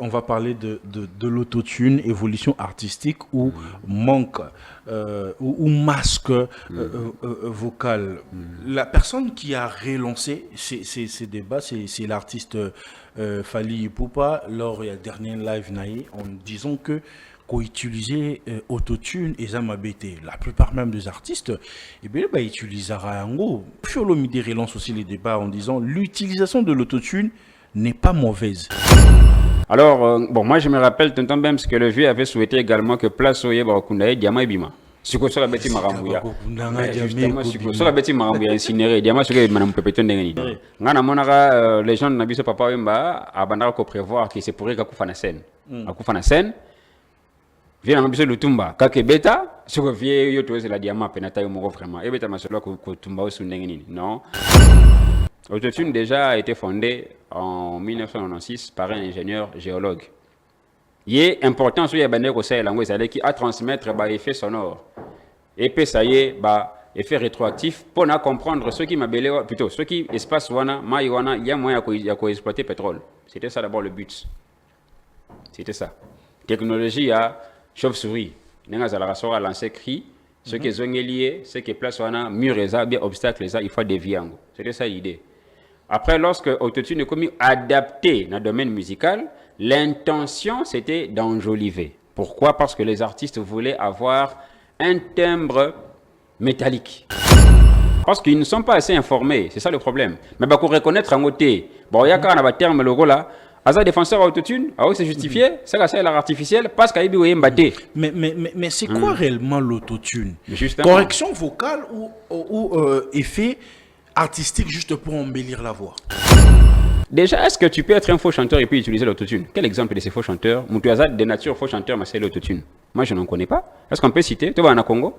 on va parler de l'autotune, évolution artistique ou manque ou masque vocal. La personne qui a relancé ces débats, c'est l'artiste Fally Ipupa lors du dernier live naï en disant que qu'on utilisait autotune et zamabete. La plupart même des artistes, eh bien, bah, utilisera en gros. Fiolo Midi relance aussi les débats en disant l'utilisation de l'autotune n'est pas mauvaise. Alors, bon, moi je me rappelle, tonton Bems, que le vieux avait souhaité également que Place Oye Bakundae, Diama et Bima. Sur la bêtise Marambouya. Sur la bêtise Marambouya incinéré, Diama sur les Madame Pépéton Dengani. Ngana Monara, les gens n'habitent pas Wemba, à Bandara qu'on prévoit qu'il se pourrait qu'à Koufana Sen. À Koufana Sen, vient en le Tumba. Kake Beta, sur le vieux Yoto, c'est la Diama, Penata Yomoro vraiment. Et Beta Masolo, Tumba au Sundengani. Non. L'autotune déjà a été fondé en 1996 par un ingénieur géologue. Il est important sur les bandes qui c'est-à-dire à transmettre effet sonore. Et puis ça y est, effet rétroactif pour comprendre ce qui m'a belé, plutôt ce qui espace wana, maïwana, il y a moyen d'exploiter pétrole. C'était ça d'abord le but. C'était ça. Technologie à chauve-souris. N'a pas lancé cri. Ce qui est lié, ce qui est place wana, mur et ça, bien obstacle et ça, il faut dévier. C'était ça l'idée. Après, lorsque l'autotune est commis adapté dans le domaine musical, l'intention c'était d'enjoliver. Pourquoi? Parce que les artistes voulaient avoir un timbre métallique. Parce qu'ils ne sont pas assez informés, c'est ça le problème. Mais pour reconnaître un côté, bon, il y a quand même un terme logo là, Asa défenseur autotune, c'est justifié, c'est l'art artificiel parce qu'il y a mbatté. Mais c'est quoi réellement l'autotune? Correction vocale ou effet artistique juste pour embellir la voix? Déjà, est-ce que tu peux être un faux chanteur et puis utiliser l'autotune? Quel exemple de ces faux chanteurs? Moutouazat de nature faux chanteur, mais c'est l'autotune. Moi, je n'en connais pas. Est-ce qu'on peut citer? Tu vas en Congo?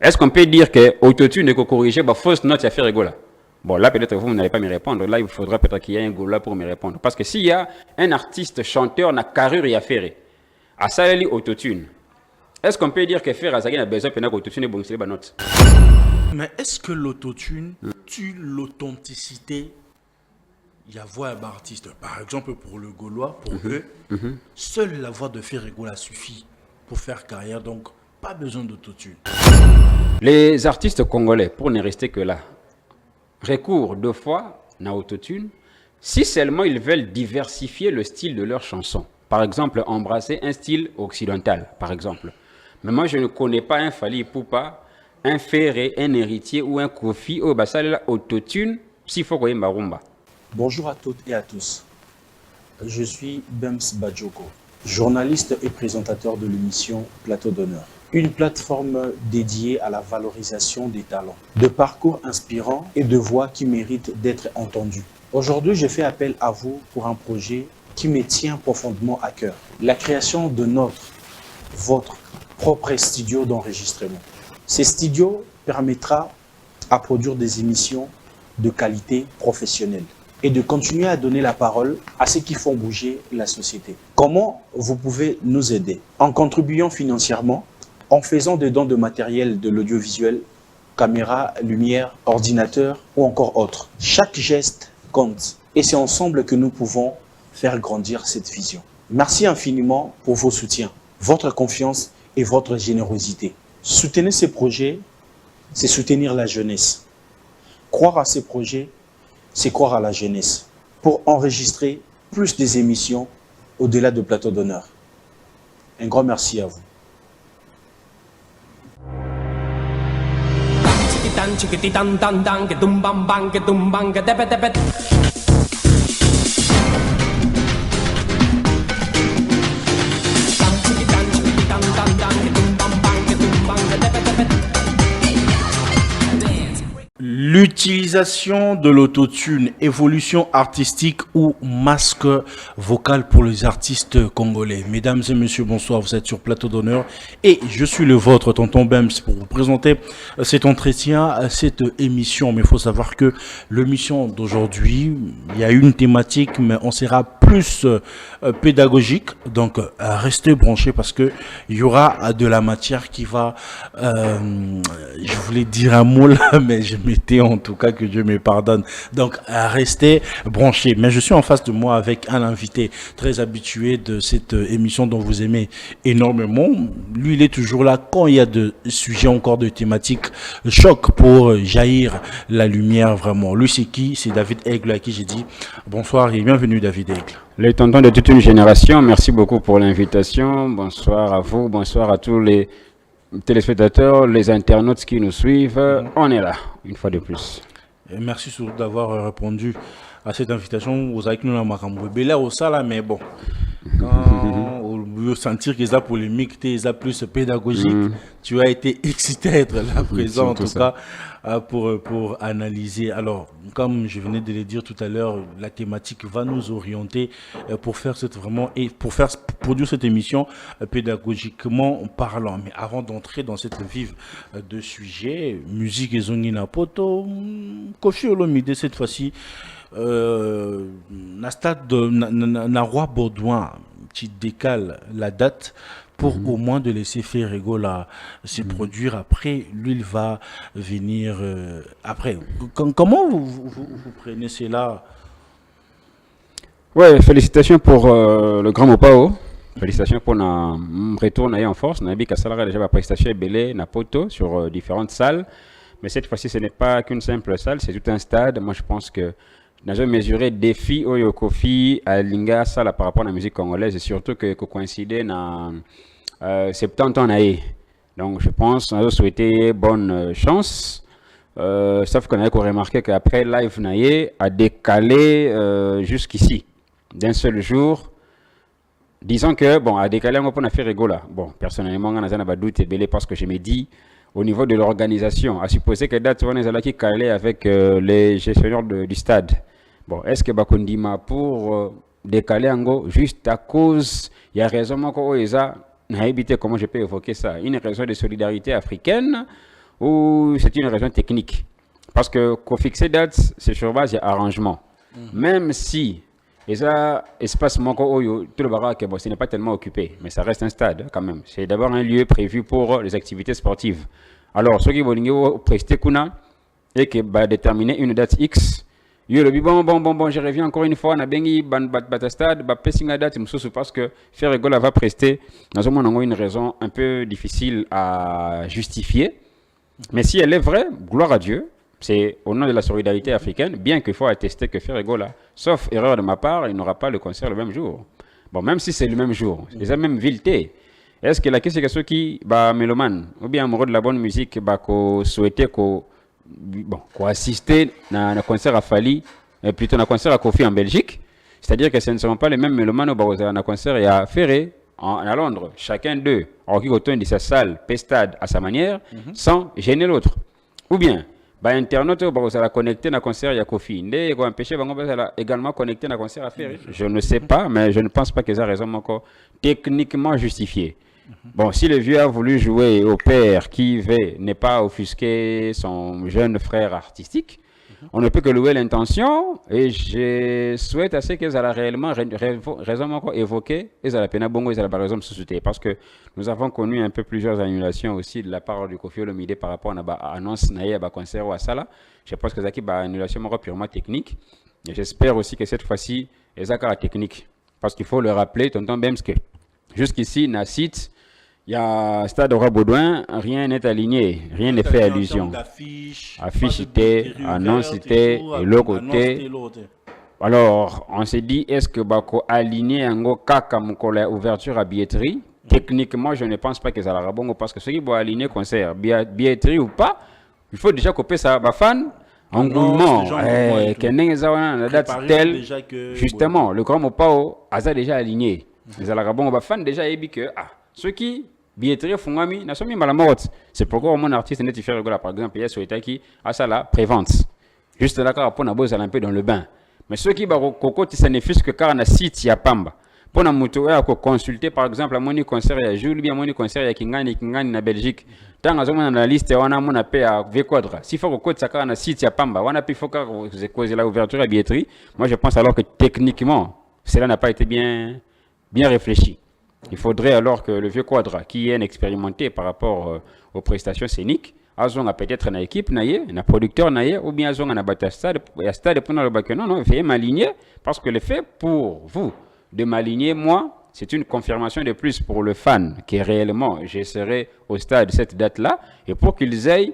Est-ce qu'on peut dire que l'autotune est corrigé par fausse note à faire rigola? Bon, là, peut-être vous n'allez pas me répondre. Là, il faudra peut-être qu'il y ait un gola pour me répondre. Parce que s'il y a un artiste chanteur, n'a carrure et à faire, à ça, il y a autotune. Est-ce qu'on peut dire que faire Azagin a besoin de l'autotune et bon, c'est la note? Mais est-ce que l'autotune tue l'authenticité? Il y a voix d'un artiste. Par exemple, pour le Gaulois, pour eux, seule la voix de Ferregola suffit pour faire carrière. Donc, pas besoin d'autotune. Les artistes congolais, pour ne rester que là, recourent deux fois à l'autotune si seulement ils veulent diversifier le style de leurs chansons. Par exemple, embrasser un style occidental, par exemple. Mais moi, je ne connais pas un Fally Ipupa, un Ferré, un héritier ou un Kofi au basal autotune s'il faut qu'on marumba. Bonjour à toutes et à tous. Je suis Bems Badjoko, journaliste et présentateur de l'émission Plateau d'honneur, une plateforme dédiée à la valorisation des talents, de parcours inspirants et de voix qui méritent d'être entendues. Aujourd'hui, je fais appel à vous pour un projet qui me tient profondément à cœur, la création de votre propre studio d'enregistrement. Ce studio permettra à produire des émissions de qualité professionnelle et de continuer à donner la parole à ceux qui font bouger la société. Comment vous pouvez nous aider? En contribuant financièrement, en faisant des dons de matériel de l'audiovisuel, caméra, lumière, ordinateur ou encore autre. Chaque geste compte et c'est ensemble que nous pouvons faire grandir cette vision. Merci infiniment pour vos soutiens, votre confiance et votre générosité. Soutenir ces projets, c'est soutenir la jeunesse. Croire à ces projets, c'est croire à la jeunesse. Pour enregistrer plus des émissions au-delà de Plateau d'honneur. Un grand merci à vous. L'utilisation de l'autotune, évolution artistique ou masque vocal pour les artistes congolais. Mesdames et messieurs, bonsoir, vous êtes sur Plateau d'honneur et je suis le vôtre, tonton Bems, pour vous présenter cet entretien, cette émission. Mais il faut savoir que l'émission d'aujourd'hui, il y a une thématique, mais on sera plus plus pédagogique. Donc, restez branchés parce que il y aura de la matière qui va, je voulais dire un mot là, mais je m'étais en tout cas, que Dieu me pardonne. Donc, restez branchés. Mais je suis en face de moi avec un invité très habitué de cette émission dont vous aimez énormément. Lui, il est toujours là quand il y a de sujets encore de thématiques choc pour jaillir la lumière vraiment. Lui, c'est qui? C'est David Aigle à qui j'ai dit bonsoir et bienvenue David Aigle. Les tontons de toute une génération, merci beaucoup pour l'invitation. Bonsoir à vous, bonsoir à tous les téléspectateurs, les internautes qui nous suivent. On est là, une fois de plus. Et merci surtout d'avoir répondu à cette invitation. Vous avez que nous la makambo belé au sala, mais bon. Quand vous sentir que ça polémique, ça plus pédagogique, tu as été excité à être là présent en tout cas pour analyser. Alors, comme je venais de le dire tout à l'heure, la thématique va nous orienter pour faire produire cette émission pédagogiquement parlant. Mais avant d'entrer dans cette vive de sujet, musique et zonina poto, Koffi Olomide cette fois-ci. Na stade de na roi Baudouin qui décale la date pour au moins de laisser Ferrego là se produire. Après lui il va venir après. Comment vous prenez cela? Ouais, félicitations pour le grand Mopao. Félicitations pour notre retour en force. On a vu qu'à Salara déjà la prestation belé na poto sur différentes salles, mais cette fois-ci ce n'est pas qu'une simple salle, c'est tout un stade. Moi je pense que nous avons mesuré défi au Koffi à Linga Sala par rapport à la musique congolaise et surtout que coïncidait dans 70 ans. Donc je pense qu'on a souhaité bonne chance. Sauf qu'on a remarqué qu'après live naïe a décalé jusqu'ici d'un seul jour. Disons que bon a décalé on a fait rigola. Bon personnellement on a un doute belé parce que je me dis au niveau de l'organisation, à supposer que date on est qui calé avec les gestionnaires du stade. Bon, est-ce que Bakundima pour décaler Ango juste à cause, il y a raison que Oeza n'a évité, comment je peux évoquer ça, une raison de solidarité africaine ou c'est une raison technique? Parce que qu'on fixe date, c'est sur base d'arrangement. Même si ça espace manco tout le baraque, bon, ce n'est pas tellement occupé, mais ça reste un stade quand même. C'est d'abord un lieu prévu pour les activités sportives. Alors, ceux qui vont prester kuna et qui va déterminer une date X. Yo le bon, je reviens encore une fois, on a bengi stade, pessinga date parce que Ferrego va prester. Nous avons une raison un peu difficile à justifier, mais si elle est vraie, gloire à Dieu. C'est au nom de la solidarité africaine, bien qu'il faut attester que Ferrego sauf erreur de ma part, il n'aura pas le concert le même jour. Bon, même si c'est le même jour, c'est la même vilté. Est-ce que la question est ceux qui, mélomane, ou bien amoureux de la bonne musique, souhaiter assister à un concert à Fali, plutôt un concert à Koffi en Belgique, c'est-à-dire que ce ne sont pas les mêmes mélomanes au un concert à Ferré, à Londres, chacun d'eux, en qui retourne de sa salle, stade à sa manière, sans gêner l'autre. Ou bien, internaute va connecter à concert à Koffi, ndé va empêcher va également connecter à concert à Ferré. Je ne sais pas, mais je ne pense pas que ça raison encore techniquement justifié. Bon, si le vieux a voulu jouer au père qui n'est pas offusquer son jeune frère artistique, on ne peut que louer l'intention et je souhaite assez qu'ils aient réellement raison évoqué et à la peine bongo et à la raison de société parce que nous avons connu un peu plusieurs annulations aussi de la part du Koffi Olomide par rapport à l'annonce naïe à concert ou à Sala. Je pense que c'est une annulation purement technique et j'espère aussi que cette fois-ci c'est la technique parce qu'il faut le rappeler tonton Bems que jusqu'ici na site il y a Stade Roi Baudouin, rien n'est aligné, rien n'est fait allusion. Affiche était, annonce était, et l'autre côté. Alors, on s'est dit, est-ce que Bako aligné un kaka la ouverture à billetterie? Techniquement, je ne pense pas que ça la bon parce que ceux qui vont aligner concert, billetterie ou pas, il faut déjà couper ça, fan. Engouement, la date telle, justement, le grand Mopao a déjà aligné. Les Arabons, fan déjà ébi que ceux qui billetterie fungami na somi malamorot. C'est pourquoi mon artiste n'est fait rigoler par exemple hier sur Itaki à ça là prévente. Juste là quand on a besoin un peu dans le bain. Mais ceux qui baro koko ça ne fait que car na site ya pamba. Pour na moto à consulter par exemple à mon concert ya Jules bien mon concert ya Kingani na Belgique. Tant à na la liste on a mon appel à V quadra. Si faut que ça car na site ya pamba, on a pu faut que cause la ouverture à billetterie. Moi je pense alors que techniquement cela n'a pas été bien réfléchi. Il faudrait alors que le vieux Quadra, qui est expérimenté par rapport aux prestations scéniques, a peut-être une équipe, un producteur, ou bien un stade pour non, il faut m'aligner, parce que le fait pour vous de m'aligner, moi, c'est une confirmation de plus pour le fan qui réellement, je serai au stade cette date-là, et pour qu'ils aient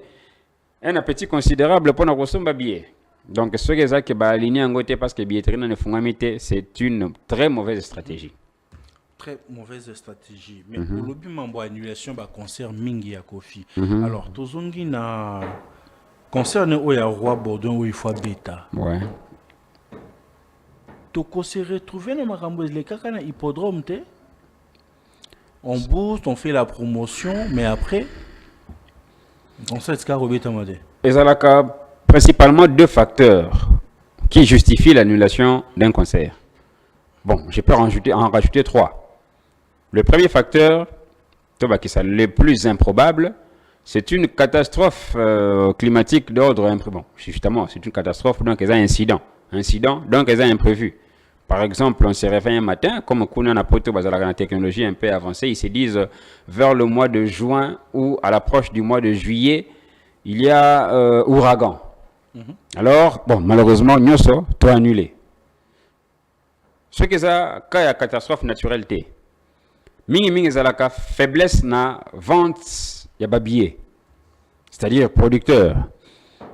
un appétit considérable pour nos billets. Donc, ce qui est aligné en côté parce que billetterie ne font c'est une très mauvaise stratégie. Très mauvaise stratégie. Mais pour le but, mon annulation, concert Mingi à Kofi. Alors, Tozongi na concert où il y a roi Bordeaux où il faut bêta. Ouais. Toko s'est retrouvé dans les caca na hippodrome, on booste, on fait la promotion, mais après, on sait ce qu'a Robert Amadé. Et ça a principalement deux facteurs qui justifient l'annulation d'un concert. Bon, je peux en rajouter trois. Le premier facteur, le plus improbable, c'est une catastrophe climatique d'ordre imprévu. Bon, justement, c'est une catastrophe, donc il y a un incident. Donc il y a un imprévu. Par exemple, on se réveille un matin, comme on a la technologie un peu avancée, ils se disent vers le mois de juin ou à l'approche du mois de juillet, il y a ouragan. Alors, bon, malheureusement, nous sommes tout annulé. Ce qui est ça, quand il y a catastrophe naturelle, mingi zalaka faiblesse na vente ya babillet, c'est-à-dire producteur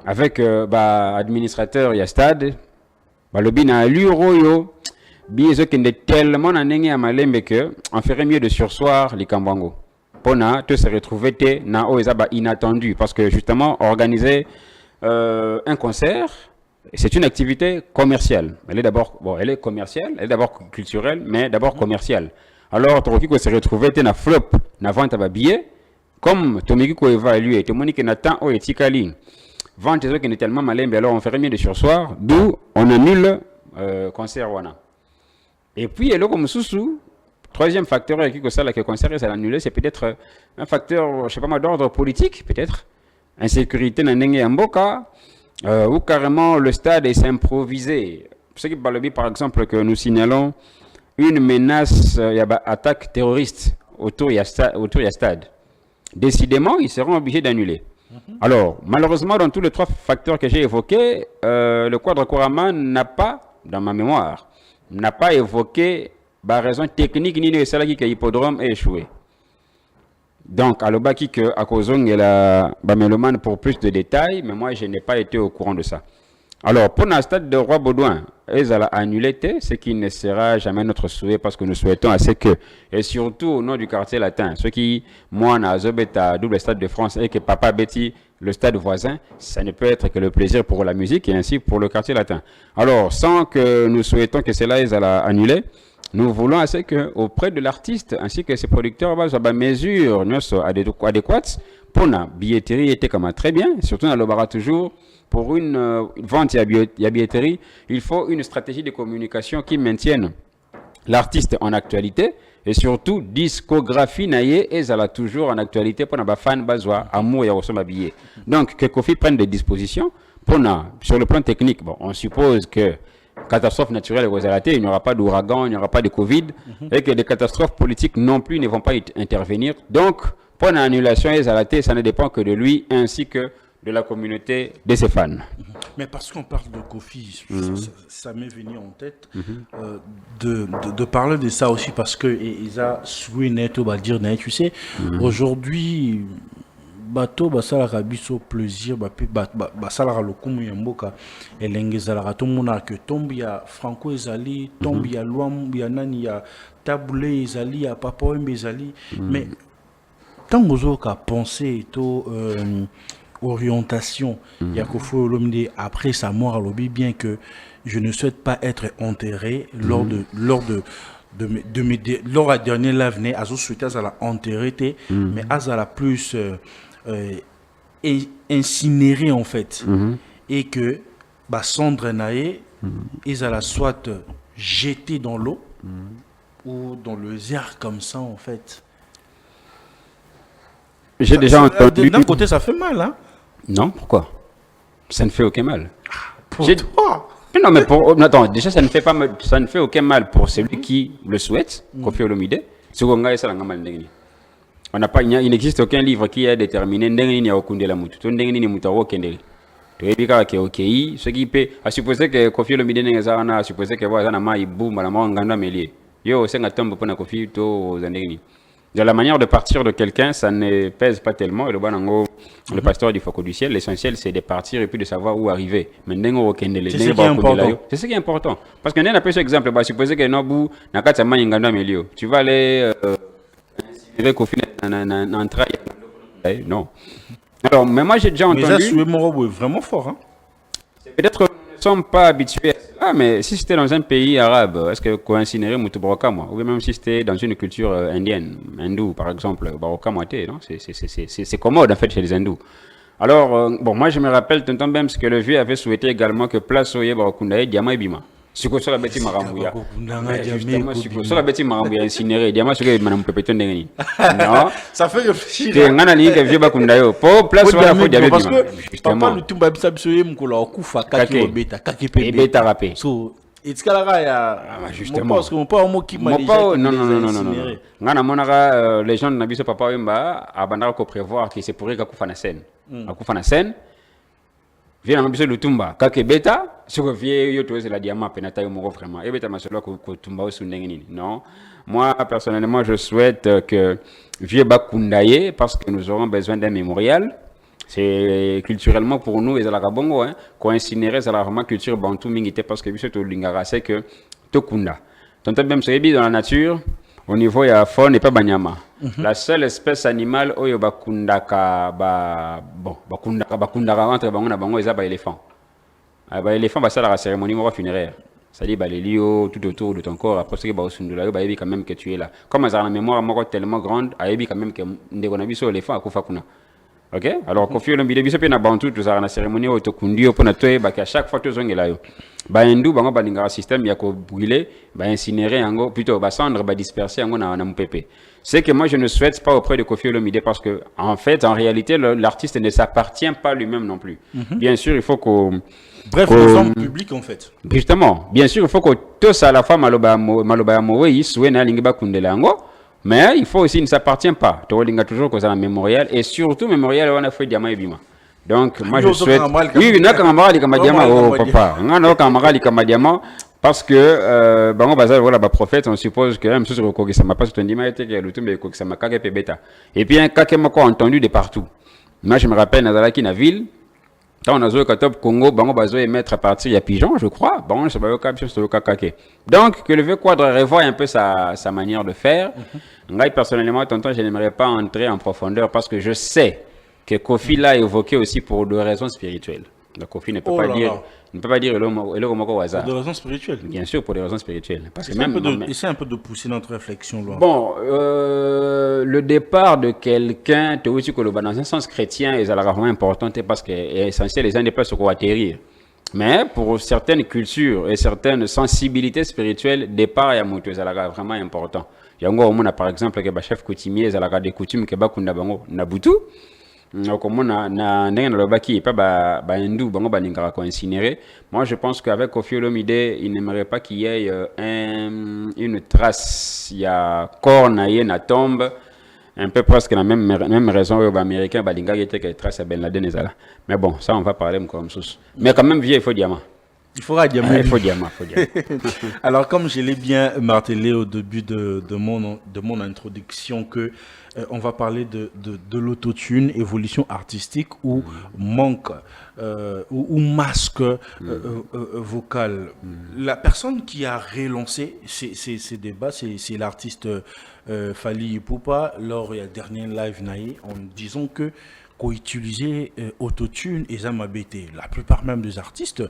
avec administrateur ya stade balobi na l'euro yo billet qui est tellement nanenge ya malembe que on ferait mieux de sursoir les kambango pona te se retrouver na oezaba inattendu parce que justement organiser un concert, c'est une activité commerciale. Elle est d'abord commerciale, elle est d'abord culturelle, mais d'abord commerciale. Alors, Toroki ko se retrouver na flop na vente à billets, comme Tomiki ko évalue, Tomoni qui n'attend au etikali. Vente qui est tellement malembe, alors on ferait mieux de sursoir, d'où on annule concert wana. Et puis, là comme sous troisième facteur qui que ça là que concert c'est annulé, c'est peut-être un facteur, je sais pas moi, d'ordre politique, peut-être. Insécurité na ndenge ya mboka, ou carrément le stade est improvisé. Ce qui parle par exemple que nous signalons une menace, il y a attaque terroriste autour du stade. Décidément, ils seront obligés d'annuler. Alors, malheureusement, dans tous les trois facteurs que j'ai évoqués, le Quadra Koraman n'a pas, dans ma mémoire, n'a pas évoqué raison technique ni de celle qui hippodrome est échoué. Donc, à l'obaki que Akozong est la Bameloman pour plus de détails, mais moi, je n'ai pas été au courant de ça. Alors, pour le stade de Roi Baudouin, ils ont annulé, ce qui ne sera jamais notre souhait parce que nous souhaitons assez que, et surtout au nom du quartier latin, ceux qui, moi, on a à double stade de France et que Papa Betty, le stade voisin, ça ne peut être que le plaisir pour la musique et ainsi pour le quartier latin. Alors, sans que nous souhaitons que cela, ils allaient annuler, nous voulons assez que, auprès de l'artiste ainsi que ses producteurs, mesures adéquates pour la billetterie était comme très bien, surtout dans le bar toujours. Pour une vente à billetterie, il faut une stratégie de communication qui maintienne l'artiste en actualité et surtout discographie naïe et ça toujours en actualité pour les fans bazois amour et ressomme billet. Donc que Kofi prenne des dispositions pour sur le plan technique. Bon, on suppose que catastrophe naturelle il n'y aura pas d'ouragan, il n'y aura pas de Covid et que des catastrophes politiques non plus ne vont pas intervenir. Donc pour l'annulation et ça ne dépend que de lui ainsi que de la communauté de ses fans. Mais parce qu'on parle de Kofi, ça m'est venu en tête de parler de ça aussi parce que ils ont souhaité net ou dire net, tu sais, aujourd'hui bateau basalaka biso plaisir basalaka lokumu ya mboka elenge ezalaka tomona ke tombe ya Franco ezali tombe ya Luambo ya nani ya Tabule ezali ya Papa Wembe ezali mais tant ozoka penser to orientation Yakofo Olomide après sa mort à l'obi bien que je ne souhaite pas être enterré lors à dernier l'avenir à souhaité à la enterré mais à la plus incinéré en fait et que cendre nae ils à la soit jeté dans l'eau ou dans le zère comme ça en fait. J'ai déjà entendu. D'un côté ça fait mal hein. Non, pourquoi? Ça ne fait aucun mal. Pour toi Non, mais attends, déjà, ça ne fait aucun mal pour celui qui le souhaite, Koffi Olomide. On n'a pas, il n'existe aucun livre qui a déterminé Ndengeni ya okunde la mutu. Ndengeni ni mutawo kendeli. To ebika ke okay, ce qui peut à supposer que Koffi Olomide n'engeza na supposer que voilà na mai boum la nganda melie. Yo senga tombe pona Koffi to Ndengeni. De la manière de partir de quelqu'un, ça ne pèse pas tellement. Et le pasteur du Foko du ciel, l'essentiel c'est de partir et puis de savoir où arriver. Mais c'est ce qui est important. C'est ce qui est important. Parce que nous avons un exemple, bah, supposez que Nobu n'a qu'à te manger un milieu. Tu vas aller avec au final un travail. Non. Alors, mais moi j'ai déjà entendu. Mais ça, Soué Morobo est vraiment fort. Hein? Peut-être que nous ne sommes pas habitués à cela. Ah, mais si c'était dans un pays arabe, est-ce que coïnciderait Moutoubaroka, moi? Ou même si c'était dans une culture indienne, hindoue par exemple, Baroka Moité, non? C'est commode en fait chez les hindous. Alors, bon, moi je me rappelle, tonton Bems, que le vieux avait souhaité également que place Oye Barokundaye, Diama et Bima. Suko sur la bêtise Marambouya. Justement, Suko sur la bêtise Marambouya incinéré, Diama sur Madame Pépéton Dengeni. Non? Ça fait réfléchir. C'est un analyse que vieux Bakundayo. Pour place Oye Barokundaye Bima. Parce que papa le tumba bisabsoye mkola okufa kaki obeta kaki pepe. Ebeta rapé. So, etskalara ya justement. Parce que mon pas homo qui m'a dit non. Ngana monara les gens n'abiso papa wemba abandara ko prévoir que c'est pourri kakufa na scène. Akufa na scène. Viens à m'abiso lutumba kake beta sur vie yo toze la diamant penata yo moko vraiment. Et beta masolo ko tumba osu ndengeni. Non. Moi personnellement je souhaite que vieux Bakundaye parce que nous aurons besoin d'un mémorial. C'est culturellement pour nous, et la Kabongo, qu'on incinérait, c'est la vraiment culture bantou mingité parce que biso lingara c'est que tokunda. Tant même c'est dans la nature, au niveau il y a faune et pas banyama. La seule espèce animale oyo bakundaka bakundaka entre bango na bango eza ba éléphant. Ba éléphant ba ça la cérémonie mort funéraire. C'est-à-dire bah, les lios tout autour de ton corps après ce que bah osundula bah quand même que tu es là. Comme ça la mémoire mort tellement grande, ayebi quand même que ndeko na biso éléphant akufa kuna. Ok, alors Koffi Olomide biso pe na bantu tout ça na cérémonie otokundi po na toye ba chaque fois tozongela yo ba hindu bango balingara système ya ko brûler ba incinérer yango plutôt ba cendre ba disperser yango na mpepe. C'est que moi je ne souhaite pas auprès de Koffi Olomide parce que en fait en réalité l'artiste ne s'appartient pas lui-même non plus. Bien sûr, il faut qu'on bref, nous sommes publics en fait. Justement, bien sûr, il faut que tous à la fois maloba mowe soué na lingiba kundela yango. Mais il faut aussi, il ne s'appartient pas. Tu as toujours que ça un mémorial et surtout mémorial on a fait Diama et Bima. Donc moi je souhaite. Oui, on a camarade comme Diama oh papa. On a camarade comme Diama parce que bango bazar voilà ba prophète on suppose que même sur ko ça m'a pas soutenu mais était que le tout mais ko ça m'a kake beta. Et puis un kake m'a entendu de partout. Moi je me rappelle Nazalaki na ville. Quand on a joué au Top Congo, bango bazo mettre à partir il y a pigeon, je crois. Bon, c'est pas le cas, c'est le cas kake. Donc que le vieux quadre revoie un peu sa manière de faire. Moi personnellement, tonton, je n'aimerais pas entrer en profondeur parce que je sais que Koffi l'a évoqué aussi pour des raisons spirituelles. Donc Koffi ne peut pas dire Pour des raisons spirituelles. Bien sûr, pour des raisons spirituelles. Parce que essaie un peu de pousser notre réflexion loin. Bon, le départ de quelqu'un, dans un sens chrétien, est vraiment important parce que est essentiel, les gens ne peuvent pas atterrir. Mais pour certaines cultures et certaines sensibilités spirituelles, départ est vraiment important. Il y a par exemple que chef coutumier, il y a des coutumes que bakunda bango nabutu. Comme na ndenge na baki pas ba hindu bango balingara ko incinéré. Moi je pense qu'avec Koffi Olomide, il n'aimerait pas qu'il y ait une trace, il y a corps na tombe un peu presque la même raison aux américains balinga était que trace à Ben Laden ezala. Mais bon, ça on va parler comme ça. Mais quand même vieux il faut diamant. Il faudra diamant. Il faut diamant. Alors, comme je l'ai bien martelé au début de mon introduction, que on va parler de l'autotune, évolution artistique ou manque ou masque vocal. La personne qui a relancé ces débats, c'est l'artiste Fally Ipupa lors du dernier live naï en disant que utiliser autotune et zamabete. La plupart même des artistes,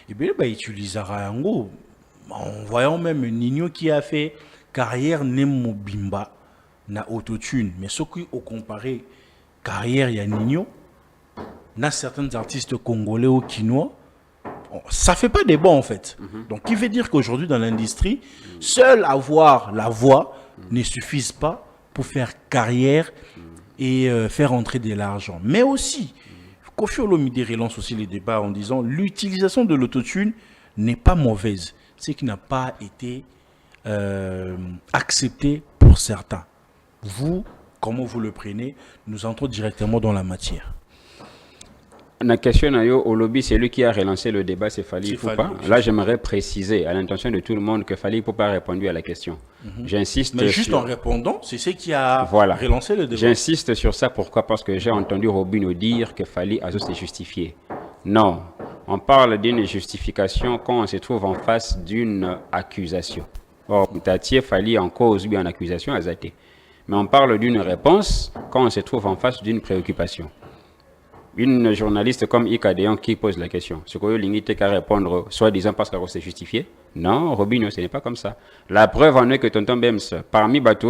eh bien, utilisent Rayango. En voyant même Nino qui a fait carrière Nemo Bimba na autotune. Mais ce qui au comparé carrière y a Nino, na certains artistes congolais ou quinois, ça fait pas des bons en fait. Donc, qui veut dire qu'aujourd'hui dans l'industrie, seul avoir la voix ne suffit pas pour faire carrière et faire entrer de l'argent. Mais aussi, Koffi Olomide relance aussi les débats en disant l'utilisation de l'autotune n'est pas mauvaise, c'est qu'il n'a pas été accepté pour certains. Vous, comment vous le prenez? Nous entrons directement dans la matière. La question au lobby, c'est lui qui a relancé le débat, c'est Fally Ipupa. Là, j'aimerais préciser à l'intention de tout le monde que Fally Ipupa a répondu à la question. J'insiste. Mais juste en répondant, c'est ce qui a relancé le débat. J'insiste sur ça, pourquoi? Parce que j'ai entendu Robinho dire que Fally Azo s'est justifié. Non, on parle d'une justification quand on se trouve en face d'une accusation. Or, Tatié Fally en cause ou en accusation à Zate. Mais on parle d'une réponse quand on se trouve en face d'une préoccupation. Une journaliste comme Ika Deyon qui pose la question, ce que l'ingité qu'à répondre, soi-disant parce qu'elle s'est justifié. Non, Robinho, ce n'est pas comme ça. La preuve en est que Tonton Bems, parmi Bato,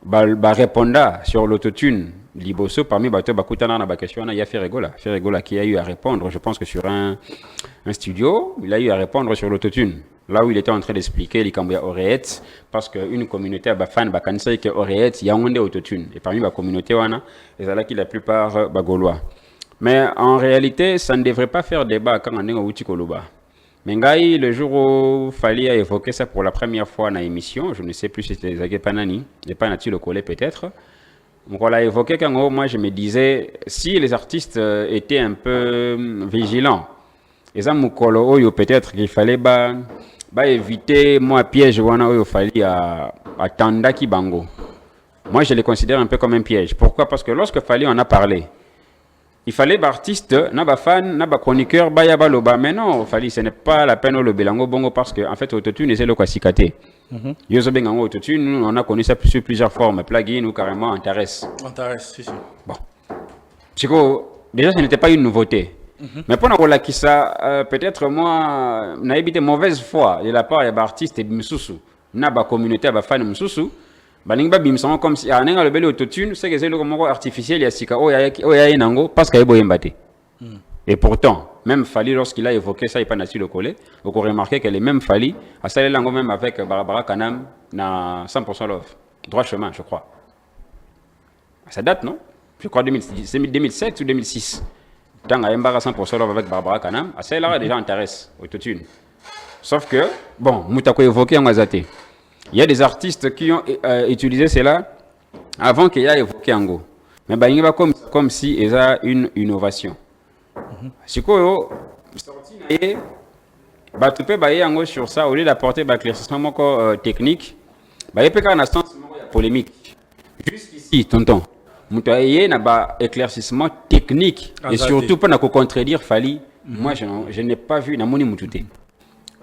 répondra sur l'autotune, Liboso, parmi Bato, Bakutana, na question, il y a Ferregola qui a eu à répondre, je pense que sur un studio, il a eu à répondre sur l'autotune. Là où il était en train d'expliquer les Cambouya Oreet, parce qu'une communauté a fan bakansai que Oreet, il y a un autotune. Et parmi la communauté, il y a la plupart bagolois. Mais en réalité, ça ne devrait pas faire débat quand on est au Utikoluba. Mais Ngaï, le jour où Fally a évoqué ça pour la première fois dans l'émission, je ne sais plus si c'était Zagé Panani, et Panati le collait peut-être. Donc on l'a évoqué quand moi je me disais, si les artistes étaient un peu vigilants, et ça peut-être qu'il fallait éviter moi piège il fallait à Tandaki Bango. Moi je les considère un peu comme un piège. Pourquoi? Parce que lorsque Fally en a parlé, il fallait artiste, naba fan, naba chroniqueur, baloba. Mais non, Fally, ce n'est pas la peine au belango bongo parce que en fait autotune est le quasicate. Yoso bengango autotune, on a connu ça sur plusieurs formes, plugin ou carrément Antares. Antares, si. Bon. Chico, déjà ce n'était pas une nouveauté. Mais pour nous qui ça, peut-être moi, n'a évité mauvaise foi de la part des artistes et Msusu, n'a pas communauté à fan Msusu, Baningba bimsama comme si anenga le bel autotune, c'est que c'est le comment artificiel ya sika oya nango parce qu'il y a boyembate. Et pourtant, même Fally lorsqu'il a évoqué ça, il pas national le collé, vous aurez remarqué que les mêmes Fally a salé lango même avec Barbara Kanam na 100% love, droit chemin, je crois. Ça date non? Je crois 2007 ou 2006. Tant à Mbara 100% love avec Barbara Kanam, à celle-là déjà intéresse autotune. Sauf que bon, Moutako évoqué en Azate. Il y a des artistes qui ont utilisé cela avant qu'il y ait évoqué Ango. Mais il y a comme si il y a une innovation. Si vous sortez, tu peux sur ça, au lieu d'apporter un éclaircissement technique, il peut y avoir un polémique. Jusqu'ici, tonton, il y a un éclaircissement technique et surtout pour ne contredire Fally. Moi, je n'ai pas vu Namoni Moutouté.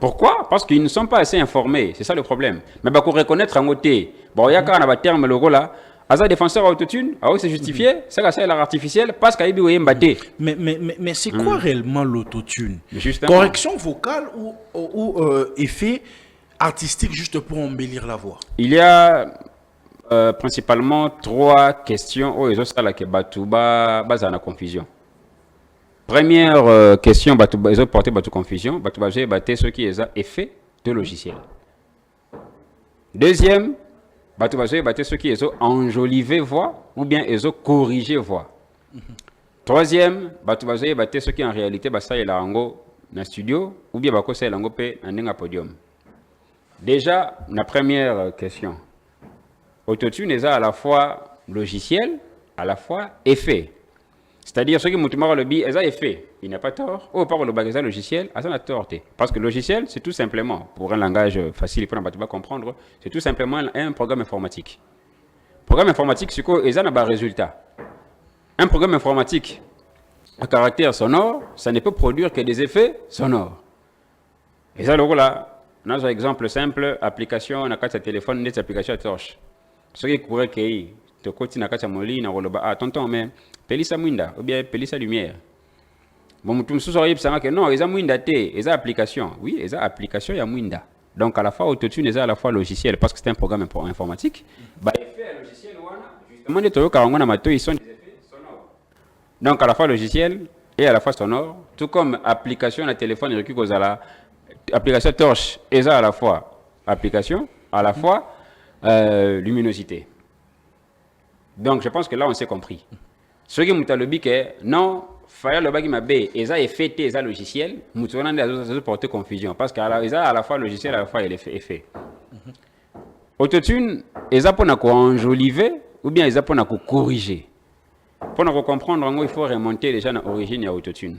Pourquoi? Parce qu'ils ne sont pas assez informés, c'est ça le problème. Mais pour reconnaître un côté, bon, il y a quand on a un terme logo là, Aza défenseur autotune, c'est justifié, c'est l'art artificiel, parce qu'il y a eu Mais c'est quoi réellement l'autotune? Correction vocale ou effet artistique juste pour embellir la voix? Il y a principalement 3 questions où ils ont ça là que Batouba base en confusion. Première question, ils ont porté confusion, Batouba j'ai battu ce qui est effet de logiciel. Deuxième, Batouba j'ai battu ce qui est enjolivé voix ou bien ils ont corrigé voix. Troisième, Batouba j'ai battu ce qui en réalité ça est là en studio ou bien ça est là en podium. Déjà, la première question. Autotune est à la fois logiciel, à la fois effet. C'est-à-dire, ce qui m'a le bi, est effet. Il n'a pas tort. Ou par le bagage logiciel, ça n'a tort. Parce que le logiciel, c'est tout simplement, pour un langage facile pour ne pas comprendre, c'est tout simplement un programme informatique. Programme informatique, c'est quoi? Et ça n'a pas de résultat. Un programme informatique à caractère sonore, ça ne peut produire que des effets sonores. Et ça, là, on a un exemple simple, application, on a un téléphone, des applications à torche. Ce qui pourrait qu'il te côté na kati moli na roloba tonton mais pelisa mwinda ou bien pelisa lumière. Bon mutum sous yeb sanga que non, eza mwinda té, eza application. Oui, eza application ya mwinda. Donc à la fois autotune eza à la fois logiciel parce que c'est un programme informatique. Ba effet logiciel wana justement les toyo karanga na mato ils sont des effets sonores. Donc à la fois logiciel et à la fois sonore, tout comme application na téléphone recu kozala application torche eza à la fois application, à la fois luminosité. Donc je pense que là on s'est compris. Ce qui m'a dit que non, fallait le bagi mabé et ça est fêté ça logiciel mutuana ndio porter confusion parce qu'à la fois logiciel à la fois il est fait autotune eza pona ko enjoliver ou bien eza pona ko corriger pour comprendre il faut remonter déjà à l'origine de l'autotune.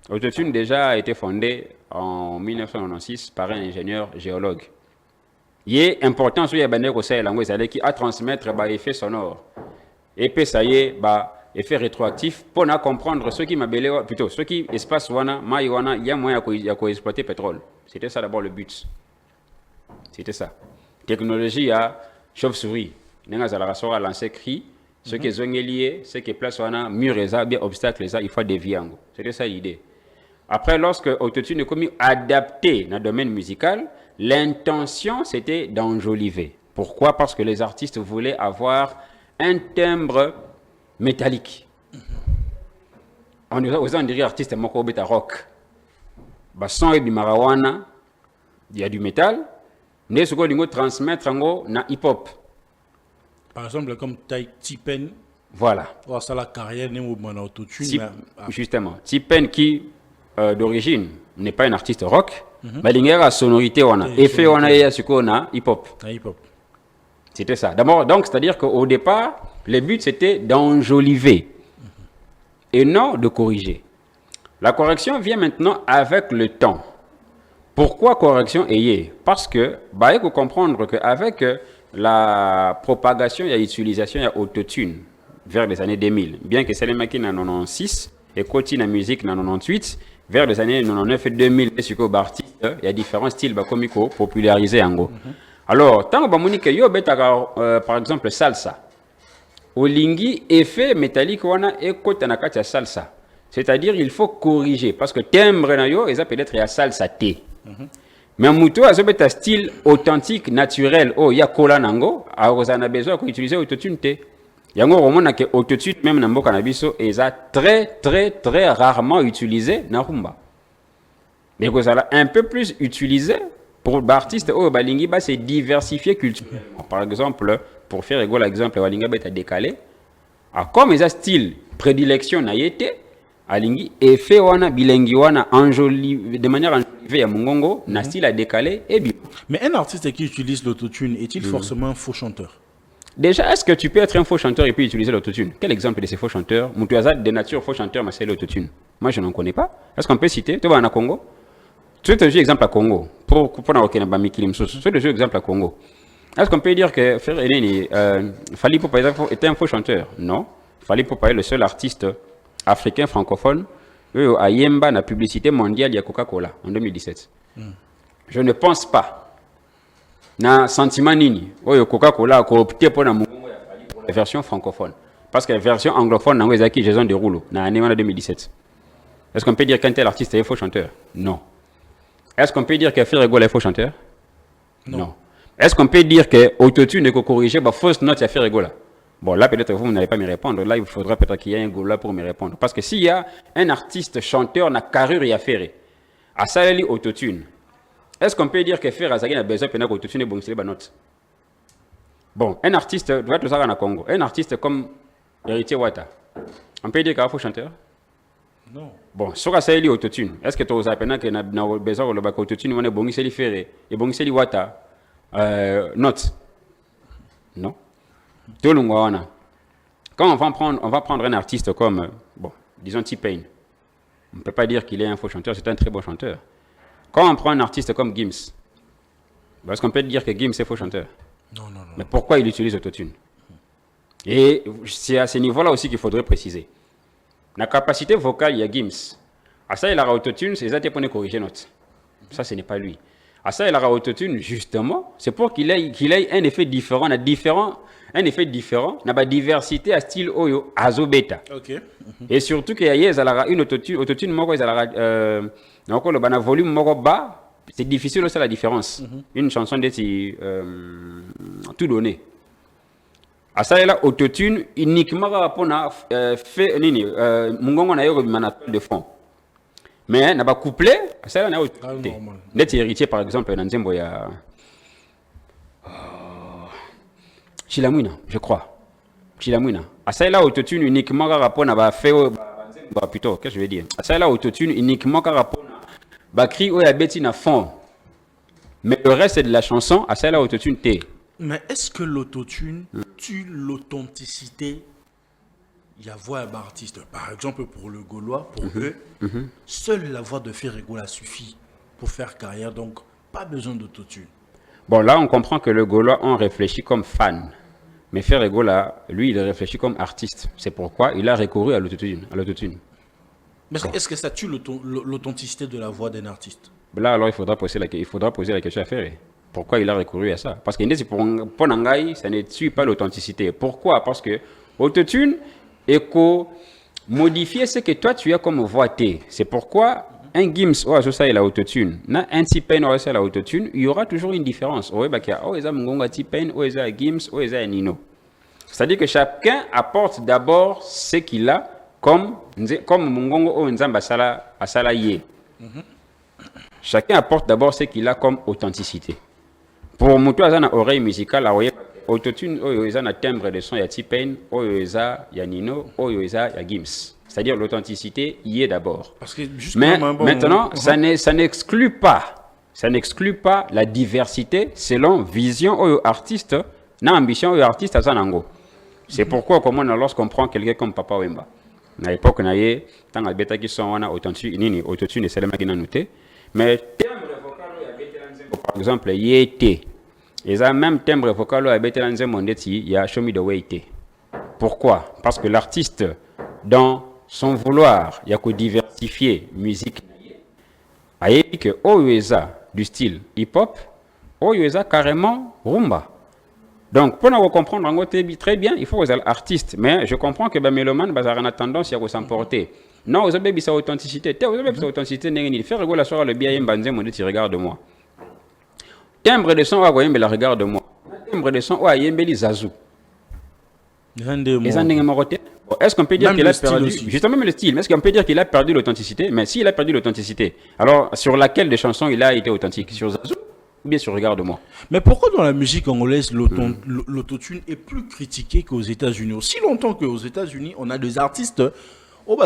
L'autotune déjà a été fondé en 1996 par un ingénieur géologue. Il est important sur les langues qui a transmettre effet sonore et puis ça y est effet rétroactif pour comprendre ce qui m'appelait plutôt ce qui espace wana mai wana il y a moyen de exploiter pétrole. C'était ça d'abord le but. C'était ça. Technologie à chauve-souris. Nenga zala sora lancer cri. Ce qui est lié, ce qui est place wana mur et ça bien obstacle ça il faut dévier. C'était ça l'idée. Après lorsque autotune est commis adapté dans le domaine musical, l'intention c'était d'enjoliver. Pourquoi? Parce que les artistes voulaient avoir un timbre métallique. On dirait artiste moko beta rock. Ba son et du marawana, il y a du métal, mais ce qu'on transmettre en na hip hop. Par exemple, comme Tipen. Voilà. Ça la carrière n'est pas autotune. Justement, Tipen qui d'origine n'est pas un artiste rock, mais il y a la sonorité on a effet on a hip hop. C'était ça. D'abord, donc c'est-à-dire qu'au départ, le but c'était d'enjoliver et non de corriger. La correction vient maintenant avec le temps. Pourquoi correction ayez? Parce que il faut comprendre qu'avec la propagation et l'utilisation de l'autotune vers les années 2000, bien que c'est les machines en 96 et continue la musique en 98, vers les années 99 et 2000, il y a différents styles comico popularisés en gros. Alors, tant que par exemple salsa, olingi effet métallique wana et côté na salsa, c'est-à-dire il faut corriger parce que timbre na yo ça peut-être ya salsa té. Mais muto azobeta style authentique naturel oh ya kola nango a besoin d'utiliser autotune té. Yango romona que autotune même na mboka na biso eza très rarement utilisé na rumba. Mais que ça un peu plus utilisé pour l'artiste oh balingi ba c'est diversifier culturellement. Par exemple, pour faire égale exemple balinga beta décalé. Comme eza style prédilection na yete alingi effet wana bilengi wana de manière enjolivée à mongongo na style à décaler et bien. Mais un artiste qui utilise l'autotune est-il forcément un faux chanteur? Déjà, est-ce que tu peux être un faux chanteur et puis utiliser l'autotune? Quel exemple de ces faux chanteurs? Moutouazat de nature faux chanteur, mais c'est l'autotune. Moi, je n'en connais pas. Est-ce qu'on peut citer? Tu vas en Congo? Tu as un exemple à Congo. Pour un exemple à Congo. Est-ce qu'on peut dire que Fally Ipupa était un faux chanteur? Non. Fally Ipupa est le seul artiste africain francophone à Yemba la publicité mondiale de Coca-Cola en 2017. Je ne pense pas. Na sentiment nini Coca-Cola a opté pour la version francophone parce que la version anglophone n'a pas été Jason Derulo en 2017. Est-ce qu'on peut dire qu'un tel artiste est faux chanteur? Non. Est-ce qu'on peut dire que Ferrego est faux chanteur? Non. Est-ce qu'on peut dire que autotune est corrigé par fausse note à Ferrego? Bon, là peut-être vous n'allez pas me répondre. Là il faudra peut-être qu'il y ait un gola pour me répondre parce que s'il y a un artiste chanteur n'a carrure et affaire à ça il autotune. Est-ce qu'on peut dire que faire Azagin a besoin de autotune et bonne note? Bon, un artiste doit être au Congo. Un artiste comme Héritier Wata, on peut dire qu'il est un faux chanteur? Non. Bon, sur ça il autotune. Est-ce que tu as besoin de autotune et bonne ferré et bonne Wata note? Non. Quand on va prendre un artiste comme bon, disons T-Pain, on ne peut pas dire qu'il est un faux chanteur, c'est un très bon chanteur. Quand on prend un artiste comme Gims, est-ce qu'on peut dire que Gims est faux chanteur? Non. Mais pourquoi il utilise autotune? Et c'est à ce niveau-là aussi qu'il faudrait préciser. La capacité vocale, il y a Gims. À ça, il a autotune, c'est ça pour corriger note. Ça, ce n'est pas lui. À ça, il a autotune, justement, c'est pour qu'il ait un effet différent, un effet différent, la diversité à style oyo, azobeta. Ok. Et surtout qu'il y a une autotune, le volume bas, c'est difficile aussi la différence. Une chanson d'être tout donné. À ça, il y a autotune uniquement pour faire mungongo na yo de fond. Mais n'a pas couplé, ça il y a autotune. Net héritier par exemple dans Nzembo ya Chilamwina, je crois. Chilamwina. À ça il y a autotune uniquement pour na ba fait bah plutôt qu'est-ce que je veux dire ça là autotune uniquement par rapport Bakri ou Yabeti na fond mais le reste de la chanson à ça là autotune T. Mais est-ce que l'autotune tue l'authenticité? Il y a voix d'un artiste, par exemple pour le Gaulois, pour eux, seule la voix de Ferregola suffit pour faire carrière, donc pas besoin d'autotune. Bon là on comprend que le Gaulois on réfléchit comme fan. Mais Ferregola, lui, il réfléchit comme artiste. C'est pourquoi il a recouru à l'autotune. Mais est-ce que ça tue l'authenticité de la voix d'un artiste? Là, alors, il faudra poser la question à Ferre. Pourquoi il a recouru à ça? Parce que pour Nangaï, ça ne tue pas l'authenticité. Pourquoi? Parce que l'autotune est modifier ce que toi, tu as comme voix T. C'est pourquoi un Gims, ça il a autotune. Un T-Pain, il a autotune. Il y aura toujours une différence. T-Pain, Gims, Nino. C'est-à-dire que chacun apporte d'abord ce qu'il a comme Mungongo Nzamba Asala Ye. Chacun apporte d'abord ce qu'il a comme authenticité. Pour Moutou Azana oreille musicale, autotune, il y a un timbre de son, il y a T-Pain, il y a Nino, il y a Gims. C'est-à-dire l'authenticité y est d'abord. Mais maintenant, ça n'exclut pas la diversité selon vision ou artiste, ambition ou artiste à Zanango. C'est pourquoi, lorsqu'on prend quelqu'un comme Papa Wemba, à l'époque, on a eu tant de bêta qui sont autotune et c'est le mec qui n'a noté. Mais timbre vocal, par exemple, il y a été. Et ça, même timbre vocal, il y a Show Me the Way. Pourquoi? Parce que l'artiste, dans son vouloir, il y a que diversifier musique. Il y a que du style hip-hop, il y a carrément rumba. Donc, pour nous comprendre très bien, il faut que vous soyez artiste. Mais je comprends que les mélomanes ont tendance à s'emporter. Non, vous avez sa authenticité. Vous avez sa authenticité. Il faut que sur le bien, tu regardes moi. Timbre de son, regarde-moi. Timbre de son, il Zazou. Est-ce qu'on peut dire qu'il a perdu justement le style, mais est-ce qu'on peut dire qu'il a perdu l'authenticité? Mais s'il a perdu l'authenticité, alors sur laquelle des chansons il a été authentique? Sur Zazou ou bien sur Regarde-moi? Mais pourquoi dans la musique congolaise l'autotune est plus critiqué qu'aux États-Unis? Aussi longtemps qu'aux États-Unis, on a des artistes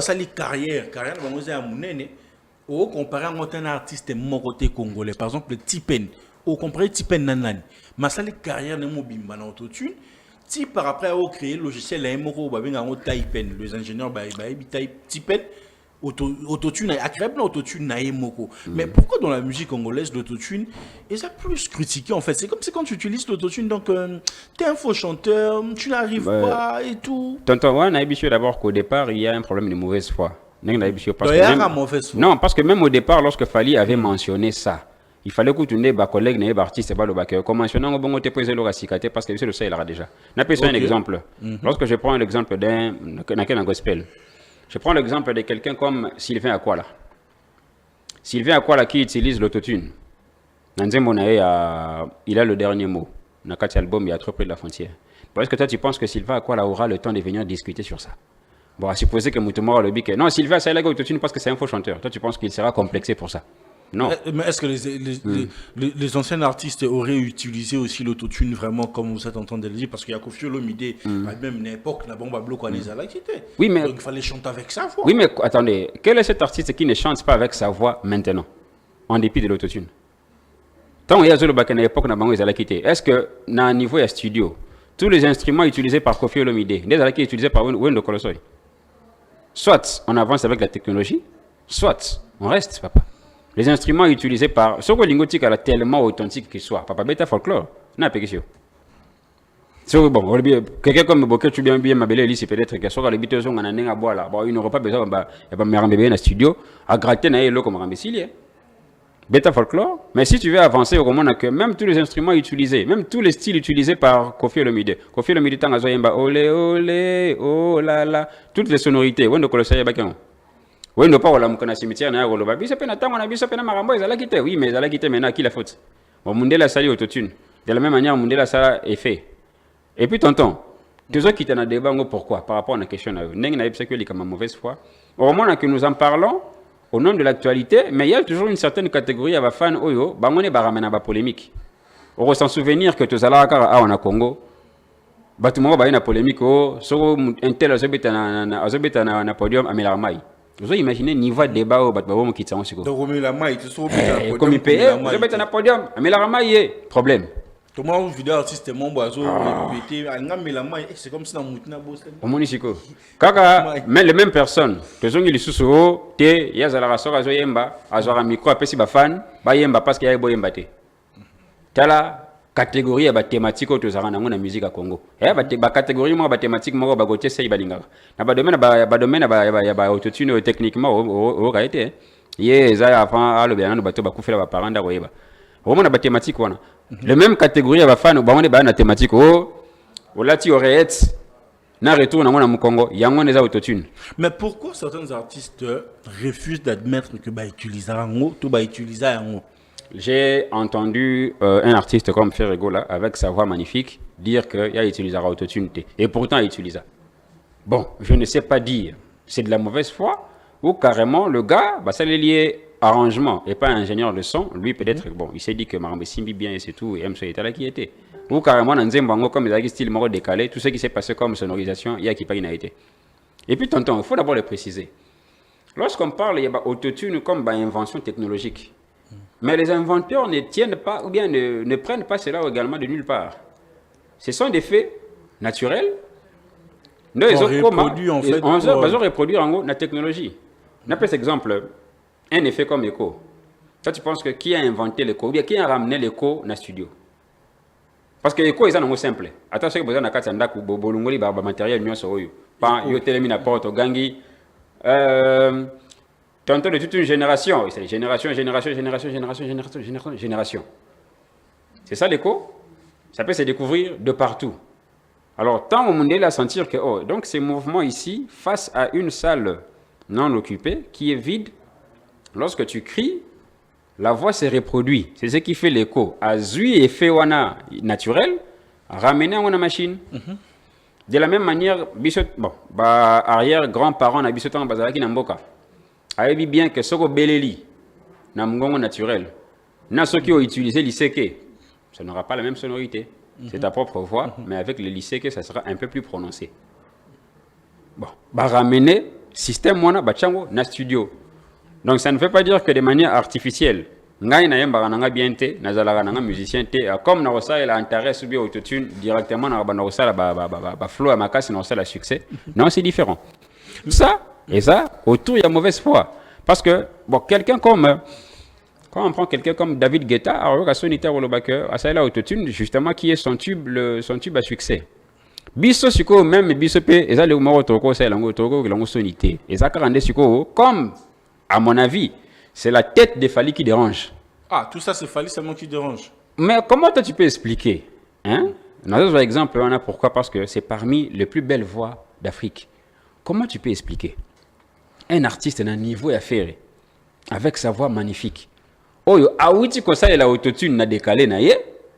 ça les carrière comparé à un artiste mon côté congolais, par exemple le T-Pain. Comparé T-Pain nanani, mais ça les carrières ne mobimba dans l'autotune. Si par après on créé le logiciel les ingénieurs T-Pain autotune agréable autotune naemoko. Mais pourquoi dans la musique congolaise l'autotune est ça plus critiqué en fait? C'est comme si quand tu utilises l'autotune, donc t'es un faux chanteur, tu n'arrives pas et tout. Tonton, on a habitué d'abord qu'au départ il y a un problème de mauvaise foi. Non, parce que même au départ, lorsque Fali avait mentionné ça, il fallait que tu n'aies pas collègue, n'aies pas artiste, pas le bac. Comme mentionné, on va te poser le racicaté parce que c'est le ça, il aura déjà. Un exemple. Lorsque je prends l'exemple d'un gospel, je prends l'exemple de quelqu'un comme Sylvain Akwala. Sylvain Akwala qui utilise l'autotune. Il a le dernier mot. Dans cet album, il y a trop près de la frontière. Est-ce que toi, tu penses que Sylvain Akwala aura le temps de venir discuter sur ça? Bon, à supposer que Moutoumora le bique. Non, Sylvain, ça, il a l'autotune parce que c'est un faux chanteur. Toi, tu penses qu'il sera complexé pour ça? Non. Mais est-ce que les anciens artistes auraient utilisé aussi l'autotune vraiment comme vous êtes en train de le dire? Parce qu'il y a Koffi Olomide, même une époque, la bombe à bloc, oui, mais... donc il fallait chanter avec sa voix. Oui, mais attendez, quel est cet artiste qui ne chante pas avec sa voix maintenant, en dépit de l'autotune? Tant qu'il y a Zolo Bakan à l'époque, est-ce que, dans un niveau de studio, tous les instruments utilisés par Koffi Olomide, sont utilisés par Wendo Kolosoy? Soit on avance avec la technologie, soit on reste, papa. Les instruments utilisés par... Ce que lingotique est tellement authentique qu'il soit. Papa, bêta folklore. Non, pas question. Bon, quelqu'un comme Boké, tu bien ma belle Elise, peut-être que soit les biteux ont un à boire là. Bon, il n'aura pas besoin de me bébé dans le studio, à gratter dans l'eau comme rambécile. Bêta folklore. Mais si tu veux avancer au moment que même tous les instruments utilisés, même tous les styles utilisés par Koffi Olomide. Koffi Olomide, tant à Zoyemba, olé, olé, oh là là. Toutes les sonorités, on ne connaît pas. Oui, nous pas au cimetière, on a oui, mais elle a quitté maintenant, qui la faute? Bon, Mundela sali autotune. De la même manière, Mundela ça est fait. Et puis, tonton, tous qui t'en a débat, pourquoi? Par rapport à la question, n'est-ce pas que comme mauvaise foi? Au moment que nous en parlons, au nom de l'actualité, mais il y a toujours une certaine catégorie de fans, on est baramena ba polémique. On ressent souvenir que tous allons à Congo. Batumoro ba une polémique, so un tel azobeta na podium à Milarmai. Vous imaginez niveau de débat au Batbabo qui t'en siko. Donc, la maille, tu sais, comme il paye, vous êtes un podium, mais la ramaille, problème. Comment vous vidéo artiste mon boiseau, c'est comme si dans Moutina Boss. Au Monisiko. Kaka, mais les mêmes personnes, que sont les sous te, yazala sora zo yemba, azora micro apesi ba fan, ba yemba parce qu'il y a boyemba te. Tala catégorie ba thématique au tozara na ngona musique à Congo. Ba catégorie mo ba thématique mo ba gote sei balinga. Na ba domaine ba autotune techniquement au kaité. Ye za avant alo bien na bato ba kufela ba paranda koyeba. Au mona ba thématique wana. Les mêmes catégories ba fan ba on ba na thématique lati aurait na retour na ngona mukongo yango neza autotune. Mais pourquoi certains artistes refusent d'admettre que ba utiliser ngo to ba utiliser ngo? J'ai entendu un artiste comme Ferrego là, avec sa voix magnifique, dire qu'il a utilisé l'autotune. Et pourtant, il utilise ça. Bon, je ne sais pas dire, c'est de la mauvaise foi, ou carrément, le gars, bah, ça l'est lié arrangement, et pas ingénieur de son. Lui, peut-être, bon, il s'est dit que Marambe Simbi bien, et c'est tout, et M. était là qui était. Ou carrément, dans Nzembango, comme il a style moro décalé, tout ce qui s'est passé comme sonorisation, il y a qui pas une été. Et puis, tonton, il faut d'abord le préciser. Lorsqu'on parle, il y a autotune comme invention technologique. Mais les inventeurs ne tiennent pas, ou bien ne prennent pas cela également de nulle part. Ce sont des faits naturels. Nous, ils ont reproduit en fait. On va reproduire en gros la technologie. On a par exemple un effet comme écho. Toi, tu penses que qui a inventé l'écho, ou bien qui a ramené l'écho dans le studio? Parce que l'écho, ils sont simple. Attention que vous avez un katanda ou bolungoli ba matériel mieux sur eux. Pas yo télémi na porte au gangi. Tantôt de toute une génération, c'est génération. C'est ça l'écho. Ça peut se découvrir de partout. Alors, tant au monde à sentir que, donc ces mouvements ici, face à une salle non occupée, qui est vide, lorsque tu cries, la voix se reproduit. C'est ce qui fait l'écho. Azui et Fewana naturel, ramené à une machine. De la même manière, arrière-grand-parent na bisotan bazalaki na mboka. Ayebi bien que soko beleli na mgongo naturel na ceux qui ont utilisé l'iseke, ça n'aura pas la même sonorité. C'est ta propre voix, mais avec le liseke, ça sera un peu plus prononcé. Bon, ramener système wana bachango na studio. Donc ça ne veut pas dire que de manière artificielle, ngai na yemba nanga bien te, na zalaka nanga musicien te, comme na rosa il a intérêt subir autotune directement na ba rosa ba flow à makasi na rosa la succès. Non, c'est différent. Ça et ça, autour, il y a mauvaise foi. Parce que, bon, quelqu'un comme, quand on prend quelqu'un comme David Guetta, alors, à Sonita Wolobaker, à ça, autotune, justement, qui est son tube à succès. Biso, suko, même, biso, et ça, le moro toko, c'est l'ango toko, l'ango sonité. Et ça, carandé, suko, comme, à mon avis, c'est la tête de Fali qui dérange. Ah, tout ça, c'est Fali seulement qui dérange. Mais comment toi, tu peux expliquer, hein? Dans un exemple, on a pourquoi? Parce que c'est parmi les plus belles voix d'Afrique. Comment tu peux expliquer un artiste d'un niveau affaire avec sa voix magnifique? Oh, awiti ko ça la autotune na décalé na ye,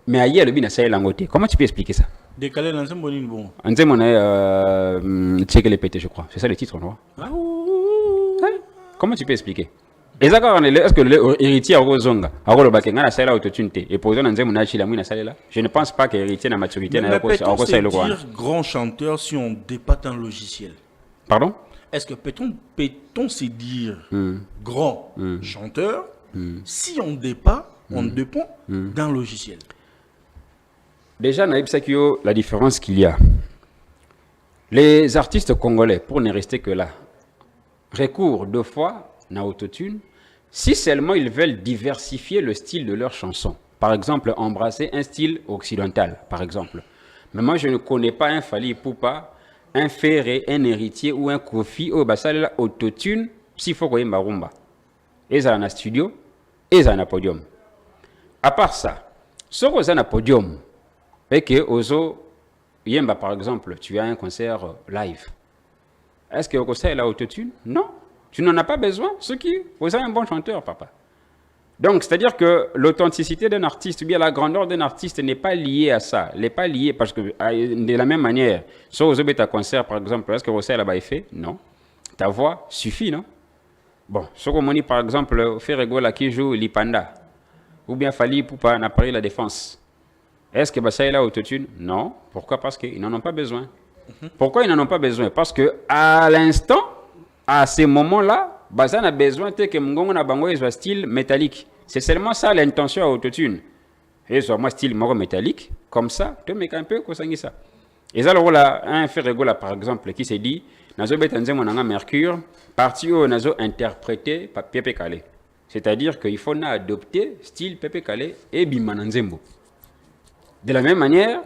mais ailleurs le bina ça la ngote. Comment tu peux expliquer ça? Décalé dans un bon. On dit mon check les pété, je crois. C'est ça le titre, non? Comment tu peux expliquer? Est-ce que l'héritier a rozonga a rolo bakenga na ça la autotune te et posé dans un mon achila mouina ça là? Je ne pense pas que l'héritier na maturité na ko ça le quoi. Grand chanteur si on dépasse un logiciel. Pardon? Est-ce que peut-on se dire grand chanteur si on dépend d'un logiciel? Déjà, la différence qu'il y a. Les artistes congolais, pour ne rester que là, recourent deux fois à autotune si seulement ils veulent diversifier le style de leurs chansons. Par exemple, embrasser un style occidental, par exemple. Mais moi, je ne connais pas un Fali Ipupa, un Ferré, un héritier ou un Kofi au basal autotune s'il faut qu'on ait marumba. Et ça en studio, et ça en podium. À part ça, ce qu'on a un podium, et que ozo yemba par exemple, tu as un concert live. Est-ce que au concert il a autotune? Non, tu n'en as pas besoin. Ce qui, vous êtes un bon chanteur, papa. Donc, c'est-à-dire que l'authenticité d'un artiste, ou bien la grandeur d'un artiste n'est pas liée à ça. Elle n'est pas liée parce que, de la même manière, si vous avez un concert, par exemple, est-ce que vous savez là-bas effet? Non. Ta voix suffit, non? Bon, ce qu'on dit, par exemple, Ferrego là qui joue Lipanda, ou bien Fali Ipupa n'a pas eu la défense. Est-ce que ça est là autotune? Non. Pourquoi? Parce qu'ils n'en ont pas besoin. Pourquoi ils n'en ont pas besoin? Parce que à l'instant, à ces moments-là, on a besoin que Mgongo na bango soit style métallique. C'est seulement ça l'intention à autotune. Et soit moi style moro métallique, comme ça, tu mets un peu comme ça. Et ça, là, un fait rigolo par exemple qui s'est dit, nazo betanze monanga Mercure, partie où nazo interprété par Pepe Kale. C'est-à-dire qu'il faut adopter style Pepe Kale et Bimananzembo. De la même manière,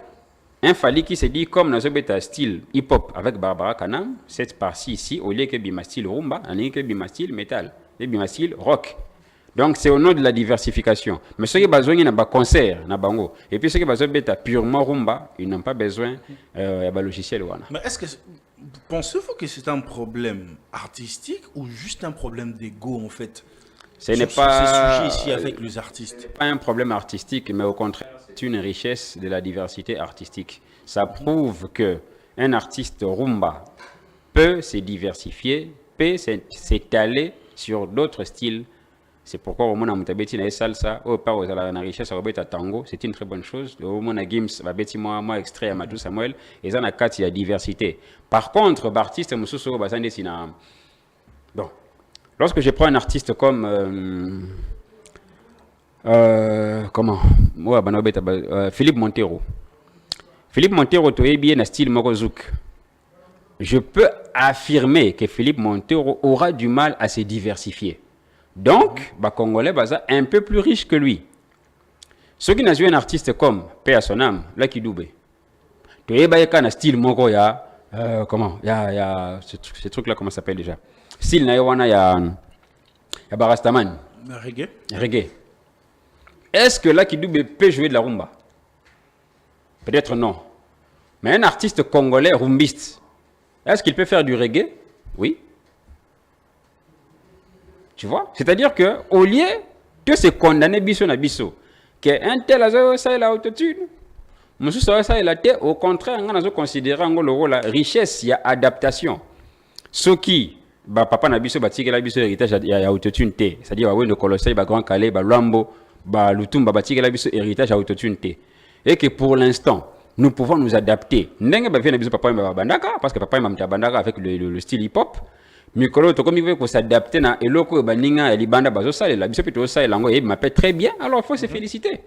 un Fali qui s'est dit, comme nazo beta style hip-hop avec Barbara Kanam, cette partie ici, au lieu que Bima style rumba, on a que Bima style metal, et Bima style rock. Donc c'est au nom de la diversification. Mais ceux qui ont besoin d'un concert, et puis ceux qui ont besoin de purement rumba, ils n'ont pas besoin d'un logiciel. Mais est-ce que pensez-vous que c'est un problème artistique ou juste un problème d'ego en fait? Ce n'est pas ce sujet ici avec les artistes. Pas un problème artistique, mais au contraire, c'est une richesse de la diversité artistique. Ça prouve que un artiste rumba peut se diversifier, peut s'étaler sur d'autres styles. C'est pourquoi au moins mutabeti na salsa, au pas aux la richesse au beta tango, c'est une très bonne chose. Au moins Gims va beti moi extrait à Madou Samuel et ça na quatre il y a diversité. Par contre, l'artiste mususu basande sina bon. Lorsque je prends un artiste comme Philippe Montero. Philippe Montero to bien na style morozouk. Je peux affirmer que Philippe Montero aura du mal à se diversifier. Donc, Congolais baza un peu plus riche que lui. Ceux qui n'ont joué un artiste comme Paix à son âme, Lucky Dube. Tu es un style moko ya comment ya ce truc là comment ça s'appelle déjà? Style na yawana ya Barastaman. Reggae. Est-ce que Lucky Dube peut jouer de la rumba? Peut-être non. Mais un artiste congolais rumbiste, est-ce qu'il peut faire du reggae? Oui. Tu vois? C'est-à-dire qu'au lieu de se condamner biso na biso, qu'un tel a ça il a autotune, monsieur ça il a été, au contraire, on a considéré le rôle la richesse, il y a adaptation. Ce qui, papa na biso batika la biso héritage il y a autotune té, c'est-à-dire le colossal, grand calais, lambo, lutumba batika la biso héritage à autotune té. Et que pour l'instant, nous pouvons nous adapter. N'engue ba vient na biso papa ma bandaka parce que papa m'a bandaka avec le style hip-hop. Mikolo to comme il veut s'adapter na eloko baninga libanda bazo sale la biso pito sale lango et m'appelle très bien, alors il faut se féliciter. Il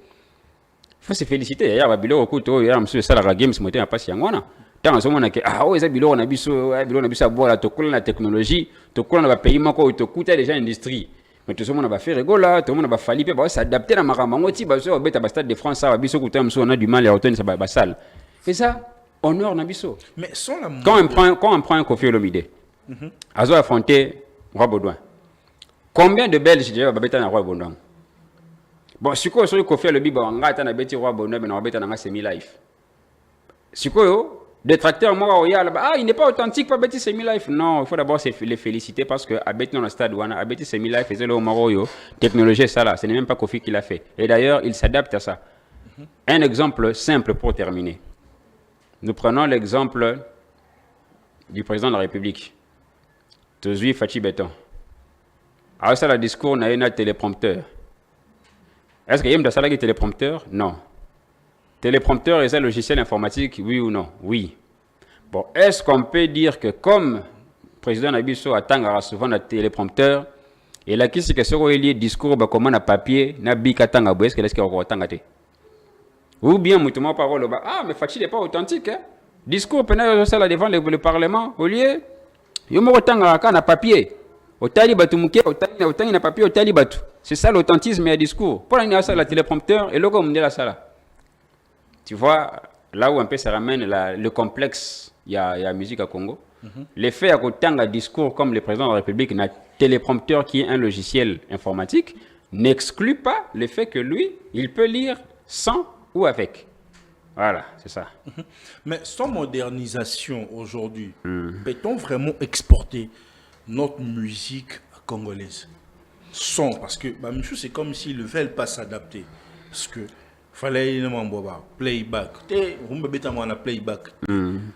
faut se féliciter. Ya ba biloko kuto ya monsieur sala la games moté na passe yangwana. Tant so mona ke eza biloko na biso bola to kula na technologie, to kula na ba pays moko to kuta déjà industrie. Mais tout le monde va faire rigola, tout le monde va falliper, va s'adapter à makambo ti bazo beta ba stade de France ça ba biso kuta mso on a du mal à retenir ça ba salle. Et ça honneur na biso. Mais sans la quand on prend un Koffi Olomide. Azo affronté Roi Baudouin. Combien de Belges déjà babeta na Roi Baudouin? Bon, siko sur Koffi Olomide ba ngata na beti Roi Baudouin mais na babeta na semi life. Siko détracteur moi il n'est pas authentique pas beti semi life. Non, il faut d'abord les féliciter parce que abeti dans le stade wana abeti semi life et le Maroyo technologie ça là, ce n'est même pas Koffi qui l'a fait. Et d'ailleurs, il s'adapte à ça. Un exemple simple pour terminer. Nous prenons l'exemple du président de la République. Tozui Fachi Beton. Alors ça, le discours, on a un téléprompteur. Est-ce qu'il y a un téléprompteur? Non. Téléprompteur est un logiciel informatique, oui ou non? Oui. Bon, est-ce qu'on peut dire que comme le président Nabiso attend souvent un téléprompteur, et là, qu'est-ce que c'est que le discours, comment on a papier, n'a pas tant à est-ce qu'il y a un ou bien, moi, parole, mais Fachi n'est pas authentique. Hein? Discours, pendant ça, devant le Parlement, au lieu. Yo mo tanga na papier otali batu muke otali na papier otali batu c'est ça l'authentisme et discours pour la ça la téléprompteur et logo la sala. Tu vois là où un peu ça ramène le complexe il y a musique à Congo. L'effet à kotanga discours comme le président de la République na téléprompteur qui est un logiciel informatique n'exclut pas le fait que lui il peut lire sans ou avec. Voilà, c'est ça. Mais sans modernisation aujourd'hui, peut-on vraiment exporter notre musique congolaise? Sans, parce que monsieur, c'est comme s'ils ne veulent pas s'adapter. Parce que Fallait playback. Te rumbe beta mana playback.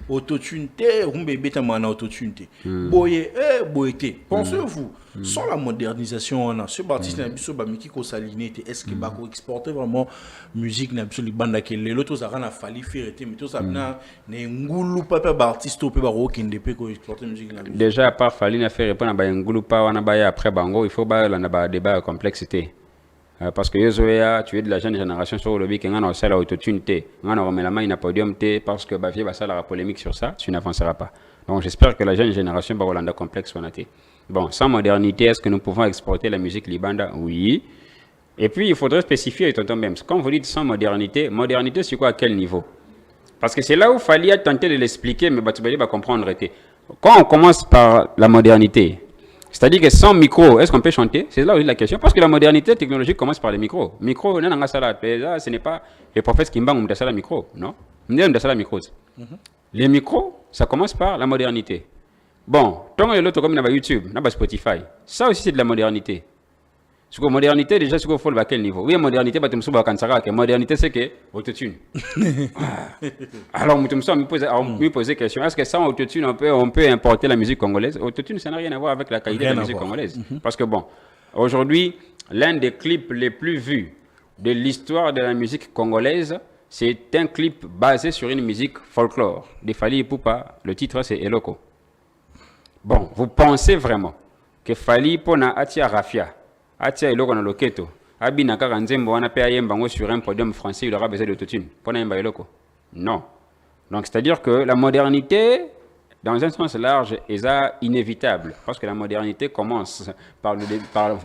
Autotune te rumbe beta mana autotune te. Boye boyete. Pensez-vous sans la modernisation on a ce artiste na biso ba miki ko saline te est-ce que ba ko exporter vraiment musique na biso libanda ke lelo to za na fali ferete mais to ça na ngulu papa ba artiste to pe ba ro kende pe ko exporter musique na biso. Déjà à part fali na faire répondre ba ngulu pa wana ba ya après bango il faut ba la na ba débat complexité. Parce que Yozoya, tu es de la jeune génération sur le lobby qui a un salaire autotune, on a remis la main, il n'a pas podium, parce que Bafie va la polémique sur ça, tu n'avanceras pas. Donc j'espère que la jeune génération va avoir un complexe. Bon, sans modernité, est-ce que nous pouvons exporter la musique libanda? Oui. Et puis il faudrait spécifier, tonton Bems, quand vous dites sans modernité, modernité c'est quoi à quel niveau? Parce que c'est là où il fallait tenter de l'expliquer, mais tu vas comprendre. Quand on commence par la modernité, c'est-à-dire que sans micro, est-ce qu'on peut chanter? C'est là où la question. Parce que la modernité technologique commence par les micros. Micro, ce n'est pas les prophètes qui m'ont la micro, non? Les micros, ça commence par la modernité. Bon, tant que l'autre comme YouTube, Spotify, ça aussi c'est de la modernité. Sur la modernité, déjà, sur le à quel niveau? Oui, la modernité, modernité, c'est que autotune. Alors, me poser question. Est-ce que sans autotune, on peut importer la musique congolaise? Autotune, ça n'a rien à voir avec la qualité de la musique congolaise. Parce que bon, aujourd'hui, l'un des clips les plus vus de l'histoire de la musique congolaise, c'est un clip basé sur une musique folklore de Fally Ipupa. Le titre, c'est Eloko. Bon, vous pensez vraiment que Fally Ipupa Atia Rafia, Atia Eloko na Loketo, Abina Karanzembo, on a payé sur un podium français, il aura besoin d'autotune. Non. Donc, c'est-à-dire que la modernité, dans un sens large, est inévitable. Parce que la modernité commence par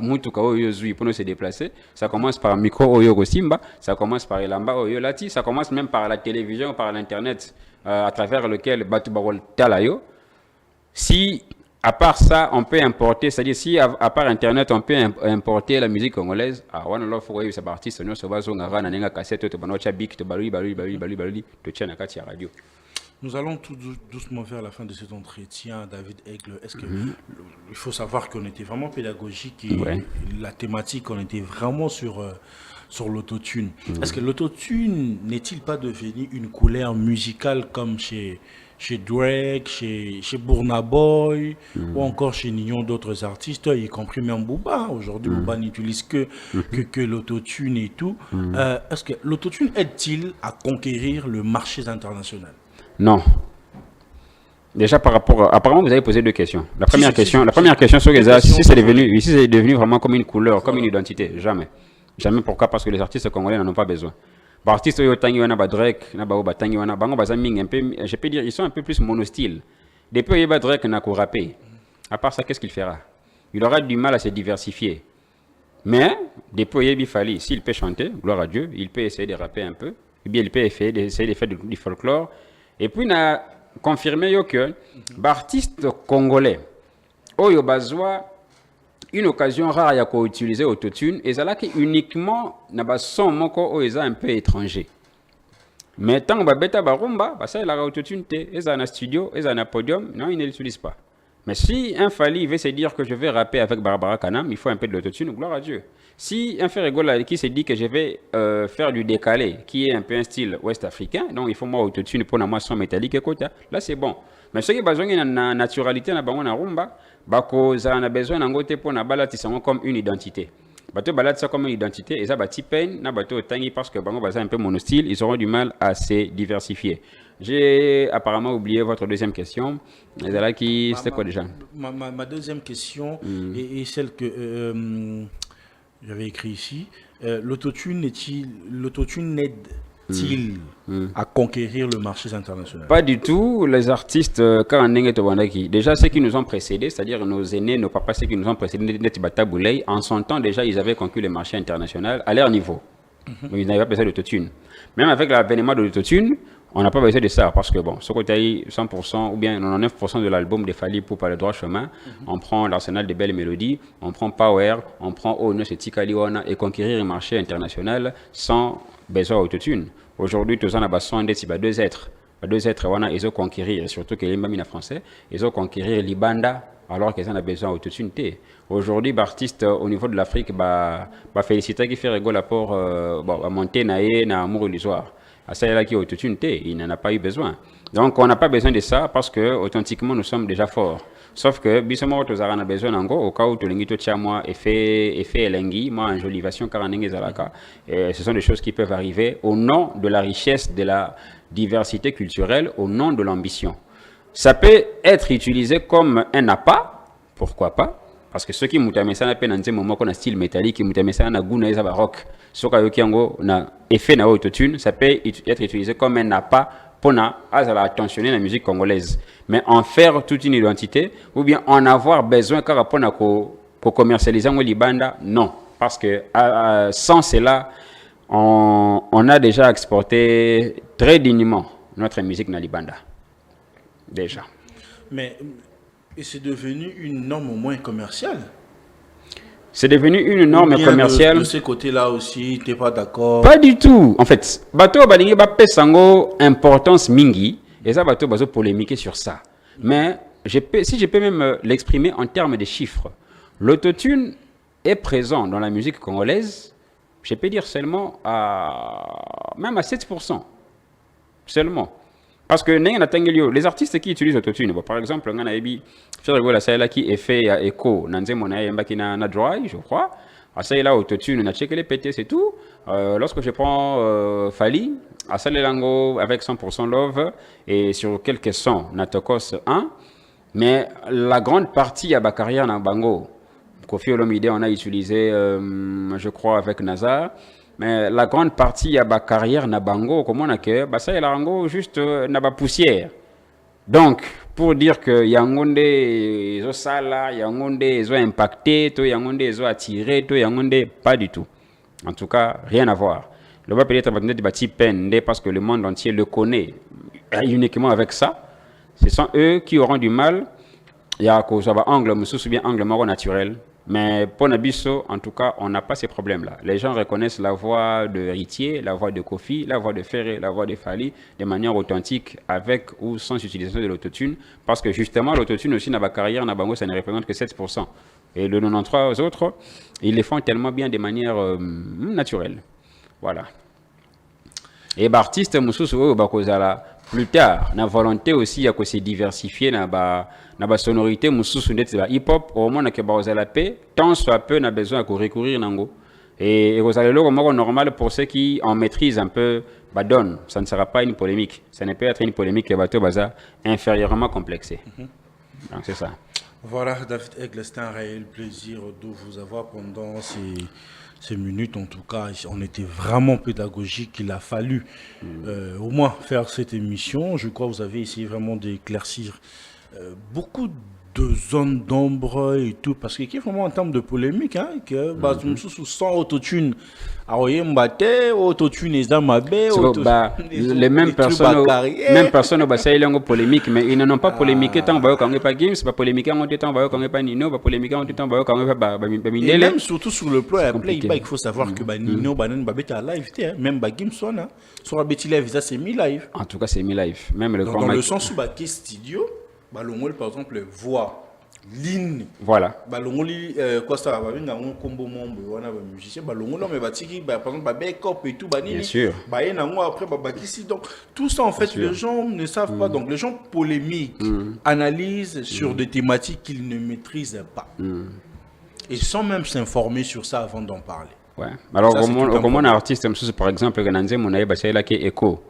Mutuka Oyozui pour nous se déplacer. Ça commence par Micro Oyogo Simba. Ça commence par Elamba Oyolati. Ça commence même par la télévision, par l'Internet, à travers lequel Batubarol Talayo. Si, à part ça, on peut importer, c'est-à-dire si à part Internet, on peut importer la musique congolaise, nous allons tout doucement vers la fin de cet entretien, David Aigle. Est-ce que il faut savoir qu'on était vraiment pédagogique et la thématique, on était vraiment sur l'autotune. Est-ce que l'autotune n'est-il pas devenu une couleur musicale comme chez Drake, chez Burna Boy, ou encore chez Nignon, d'autres artistes, y compris même Booba. Aujourd'hui, Booba n'utilise que l'autotune et tout. Est-ce que l'autotune aide-t-il à conquérir le marché international? Non. Déjà par rapport, apparemment vous avez posé deux questions. La première question sur les si c'est devenu vraiment comme une couleur, comme une identité. Jamais. Pourquoi? Parce que les artistes congolais n'en ont pas besoin. Artistes Drake, je peux dire, ils sont un peu plus monostyles. Depuis Drake n'a qu'à rapper. À part ça, qu'est-ce qu'il fera? Il aura du mal à se diversifier. Mais depuis Fally, s'il peut chanter, gloire à Dieu, il peut essayer de rapper un peu. Et bien il peut essayer de faire du folklore. Et puis il a confirmé que l'artiste congolais, Oyo Bazwa, une occasion rare à utiliser autotune et ça là qui uniquement n'a son moko un peu étranger. Mais tant que beta barumba, ça il a autotune et ça un studio et ça un podium, non il ne l'utilise pas. Mais si un Fally veut se dire que je vais rapper avec Barbara Kanam, il faut un peu de l'autotune, gloire à Dieu. Si un Ferregola qui se dit que je vais faire du décalé, qui est un peu un style ouest-africain, donc il faut moi autotune pour la son métallique et quota, là c'est bon. Mais ce qui est besoin de la naturalité, na rumba, bako ça a besoin d'un côté pour na balade comme une identité. Bateau balade ça comme une identité et ça bati peine na bateau tangi parce que bango basa un peu monostyle, ils auront du mal à se diversifier. J'ai apparemment oublié votre deuxième question. C'était quoi déjà? Ma deuxième question est celle que j'avais écrit ici. L'autotune n'aide-t-il à conquérir le marché international? Pas du tout. Les artistes, déjà ceux qui nous ont précédés, c'est-à-dire nos aînés, nos papas, ceux qui nous ont précédés, en son temps déjà, ils avaient conquis le marché international à leur niveau. Donc, ils n'avaient pas besoin d'autotune. Même avec l'avènement de l'autotune, on n'a pas besoin de ça parce que bon, ce côté 100% ou bien 99% de l'album de Fally Ipupa le droit chemin, on prend l'arsenal de belles mélodies, on prend Power, on prend Ono, c'est Tikaliwana et conquérir le marché international sans besoin d'autotune. Aujourd'hui, tout ça n'a pas besoin d'être deux êtres. deux êtres ils ont conquérir, surtout que les en français, ils ont conquérir l'Ibanda alors qu'ils en ont besoin d'autotune. Aujourd'hui, artiste au niveau de l'Afrique, féliciter qui fait rigolo pour monter na amour illusoire. À ça là qui autotune, il n'en a pas eu besoin. Donc on n'a pas besoin de ça parce que authentiquement nous sommes déjà forts. Sauf que bisamo to zara na besoin nango au cas où to lingi to tia moi effet elengi moi enjolivation karanenge zalaka. Ce sont des choses qui peuvent arriver au nom de la richesse, de la diversité culturelle, au nom de l'ambition. Ça peut être utilisé comme un appât, pourquoi pas? Parce que ceux qui moutamesa na penanze moment qu'on a style métallique, qui moutamesa na guna eza baroque, soka yoki yango na effet na autotune, ça peut être utilisé comme un appât pour attentionner la musique congolaise. Mais en faire toute une identité, ou bien en avoir besoin car pour commercialiser en Libanda, non. Parce que sans cela, on a déjà exporté très dignement notre musique dans Libanda. Déjà. Mais c'est devenu une norme moins commerciale. C'est devenu une norme commerciale. De ce côté-là aussi, tu n'es pas d'accord? Pas du tout. En fait, bateau balingi ba pesango importance mingi et ça bateau bazo polémiquer sur ça. Mais si je peux même l'exprimer en termes de chiffres, l'autotune est présent dans la musique congolaise, je peux dire seulement même à 7%. Seulement. Parce que les artistes qui utilisent l'autotune, par exemple, on a dit qui est fait à Echo, na Dry, je crois. Ça là autotune, on a checké les pétés, c'est tout. Lorsque je prends Fali, à Lango avec 100% Love et sur quelques sons, Natokos 1. Mais la grande partie à ma carrière dans Bango, Kofi Olomide, on a utilisé, je crois, avec Nazar. Mais la grande partie à ma carrière na bango comment on a que ça est la juste na ba poussière. Donc pour dire que yangonde ils ont ça là, yangonde ils ont impacté, to yangonde ils ont attiré, to yangonde pas du tout. En tout cas, rien à voir. Le va peut-être des bâti peine parce que le monde entier le connaît uniquement avec ça. Ce sont eux qui auront du mal. Il y a cause ba angle mususu bien angle maro naturel. Mais pour Nabiso, en tout cas, on n'a pas ces problèmes-là. Les gens reconnaissent la voix de Ritier, la voix de Kofi, la voix de Ferré, la voix de Fali, de manière authentique, avec ou sans utilisation de l'autotune. Parce que justement, l'autotune aussi, dans ma carrière, dans Bango, ça ne représente que 7%. Et le 93 autres, ils les font tellement bien de manière naturelle. Voilà. Et l'artiste Moussou Bakozala, plus tard, la volonté aussi à se diversifier dans la sonorité Moussou hip-hop, au moins que Bakozala paix, tant soit peu n'a besoin de recourir nango. Et vous allez le normal pour ceux qui en maîtrisent un peu, donne. Ça ne sera pas une polémique. Ça ne peut être une polémique qui va inférieurement complexée. Donc c'est ça. Voilà, David Aigle, c'était un réel plaisir de vous avoir pendant ces minutes. En tout cas, on était vraiment pédagogique. Il a fallu au moins faire cette émission. Je crois que vous avez essayé vraiment d'éclaircir beaucoup de zones d'ombre et tout, parce qu'il y a vraiment en termes de polémique, hein, que sans autotune, autotune est dans ma baie, les mêmes personnes ça il y a polémique, mais ils n'ont pas polémiqué tant quand on pas Gims, pas polémiqué en temps quand on pas Nino, pas polémiqué en temps quand on pas et même surtout sur le plan playback, il faut savoir que Nino banan babeta live même Gims sona sur la Betty live ça c'est mi live. En tout cas c'est mi live, même le dans le sens où studio Balongol par exemple voix ligne voilà balongoli quoi ça va venir un combo membre on a un musicien balongolo mais batiki par exemple backup et tout banini bien sûr après bakisi donc tout ça en fait les gens ne savent pas donc les gens polémiques analysent sur des thématiques qu'ils ne maîtrisent pas et sans même s'informer sur ça avant d'en parler. Ouais. Alors comment un artiste par exemple Gananze Monaye Basaila qui est écho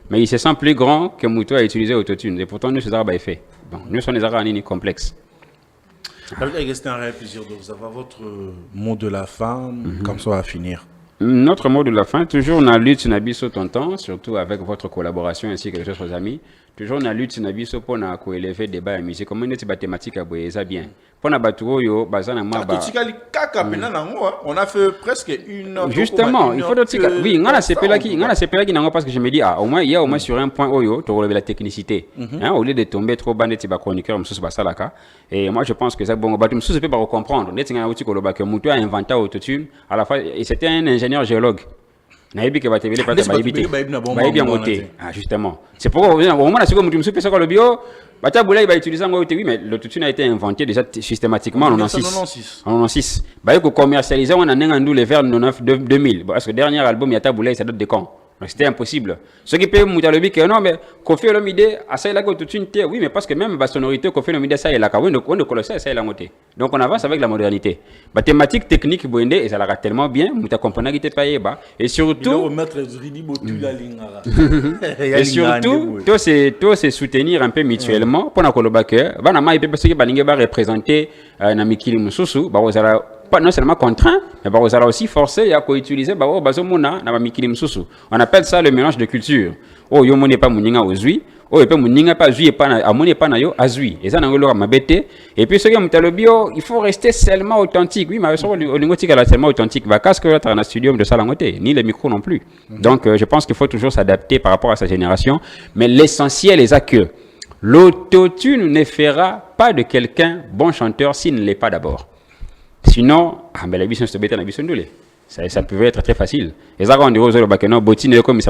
mais il se sent plus grand que Mouto a utilisé autotune et pourtant nous c'est ça fait. Bon, nous sommes des arabes complexes. C'était un réel plaisir de vous avoir. Votre mot de la fin, comme ça on va finir. Notre mot de la fin, toujours on a lutte sur Nabiso Tonton, surtout avec votre collaboration ainsi que les autres amis. Toujours on a lutte sur Nabiso pour élever le débat à la musique. Comme on est thématique à Boyeza bien. Pour na batuoyo bazana maba. On a fait presque une heure. Justement, il faut dire oui, on a sepelaki nango parce que je me dis au moins il y a au moins sur un point oyo to relever la technicité. Hein, au lieu de tomber trop bas neti ba chroniqueur msusu basalaka. Et moi je pense que ça bon batu msusu peut pas comprendre. Neti ngana uti koloba que mutu a inventé autotune à la fois et c'était un ingénieur géologue. nayebi ke batebele pas bayibite bayibi yango te. Ah justement, c'est pourquoi au moment où mutu musu pesa ko le bio bata boulay ba utiliser ngo oui, mais l'autotune a été inventé déjà systématiquement en 96 ba ko commercialiser on a nengandu le vers 2000 parce que dernier album Yata Boulay ça date de quand. Donc c'était impossible. Ce qui peut me dire que non, mais Kofi Olomide, à ça il a toute une terre. Oui, mais parce que même la sonorité Kofi Olomide, ça il a quand même on ne connaît ça il a monté. Donc on avance avec la modernité. La thématique technique Boende et ça l'a tellement bien, muta comprendre qui était payé bas et surtout et surtout tout c'est soutenir un peu mutuellement pour na koloba que bana mai pe parce que balinge ba représenter na mikili mususu ba ozala pas non seulement contraint, mais bah, vous allez aussi forcer à co-utiliser on appelle ça le mélange de culture. Oh, yo mone pas muninga ozui, oh, et pas muninga pas zui et pas na amone pas na yo azui. Et ça n'a pas mabete. Et puis ce qui est bio, il faut rester seulement authentique. Oui, mais sur le lingotique est seulement authentique. Va casque là dans un studio de salangoté, ni les micros non plus. Donc je pense qu'il faut toujours s'adapter par rapport à sa génération. Mais l'essentiel est que l'autotune ne fera pas de quelqu'un bon chanteur s'il ne l'est pas d'abord. Sinon, ça pouvait être très facile. Et ça, quand on dit aux autres, botine comme ça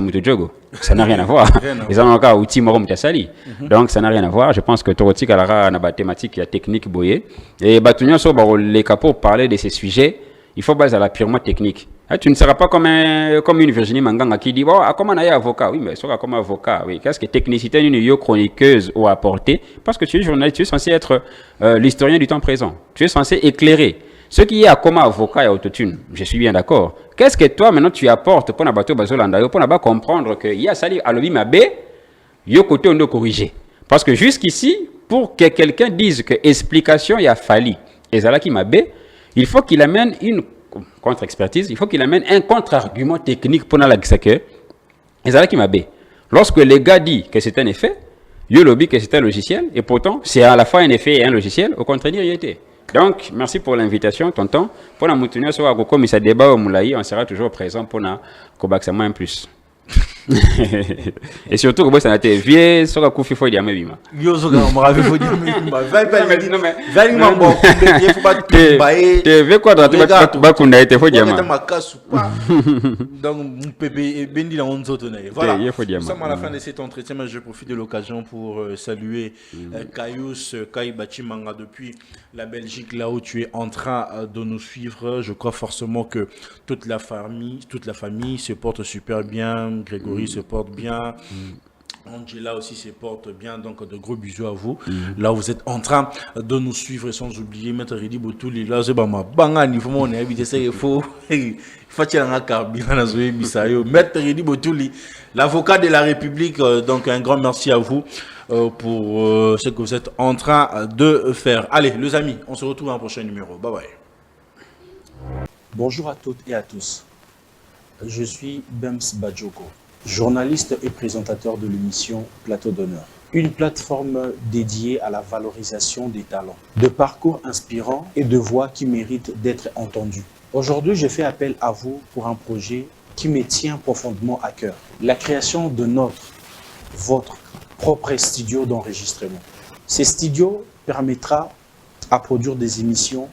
n'a rien à voir. Ils ont encore outil morom sali. Donc ça n'a rien à voir. Je pense que Torotik a la thématique, la technique boyée. Et Batounia sur les capots pour parler de ces sujets, il faut baser à la purement technique. Tu ne seras pas comme une Virginie Manganga qui dit oh, comment on a avocat. Oui, mais sera comme avocat. Oui, qu'est-ce que technicité une chroniqueuse ou apporter? Parce que tu es journaliste, tu es censé être l'historien du temps présent. Tu es censé éclairer. Ce qui est à comme avocat et autotune, je suis bien d'accord. Qu'est-ce que toi maintenant tu apportes pour n'abattre Bazolanda, pour n'abattre comprendre qu'il y a sali à l'obim abbé, yo côté on doit corriger. Parce que jusqu'ici, pour que quelqu'un dise que explication y a fallu, et ça là qui m'abbé, il faut qu'il amène une contre-expertise, il faut qu'il amène un contre-argument technique pour la que, et ça là qui m'abbé. Lorsque le gars dit que c'est un effet, yo lobby que c'est un logiciel, et pourtant c'est à la fois un effet et un logiciel, au contraire il y était. Donc, merci pour l'invitation, tonton. Pour la moutonner sur Agoko, comme ça débat au Moulaï, on sera toujours présent pour la Kobaksama en plus. Et surtout que ça a été vieux sur la coupe faut dire mais bima yo so ga mo ravi faut dire mais va quadrat ba kunda été faut dire donc mon bébé bendi dans on zotonné voilà nous sommes à la fin de cet entretien mais je profite de l'occasion pour saluer Kaius Kaibachi Manga depuis la Belgique là où tu es en train de nous suivre. Je crois forcément que toute la famille se porte super bien. Grégory se porte bien, Angela aussi se porte bien, donc de gros bisous à vous. Là vous êtes en train de nous suivre sans oublier Maître Ridi Botouli. Là c'est ma banga niveau on est invité c'est faux. Maître Ridi Botouli, l'avocat de la République. Donc un grand merci à vous pour ce que vous êtes en train de faire. Allez les amis, on se retrouve dans un prochain numéro. Bye bye. Bonjour à toutes et à tous. Je suis Bems Badjoko, journaliste et présentateur de l'émission Plateau d'honneur, une plateforme dédiée à la valorisation des talents, de parcours inspirants et de voix qui méritent d'être entendues. Aujourd'hui, je fais appel à vous pour un projet qui me tient profondément à cœur, la création de votre propre studio d'enregistrement. Ce studio permettra à produire des émissions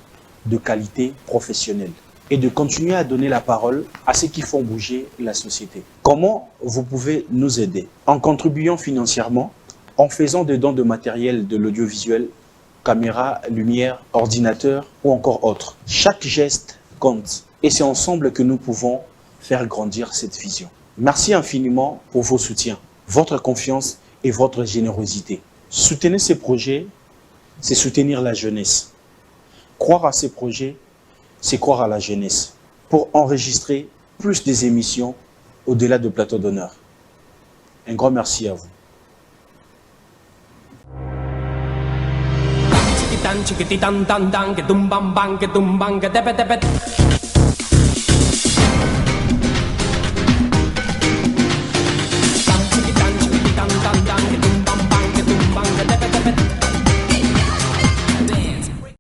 de qualité professionnelle et de continuer à donner la parole à ceux qui font bouger la société. Comment vous pouvez nous aider? En contribuant financièrement, en faisant des dons de matériel de l'audiovisuel, caméra, lumière, ordinateur ou encore autre. Chaque geste compte et c'est ensemble que nous pouvons faire grandir cette vision. Merci infiniment pour vos soutiens, votre confiance et votre générosité. Soutenir ces projets, c'est soutenir la jeunesse. Croire à ces projets, c'est croire à la jeunesse pour enregistrer plus des émissions au-delà de Plateau d'honneur. Un grand merci à vous.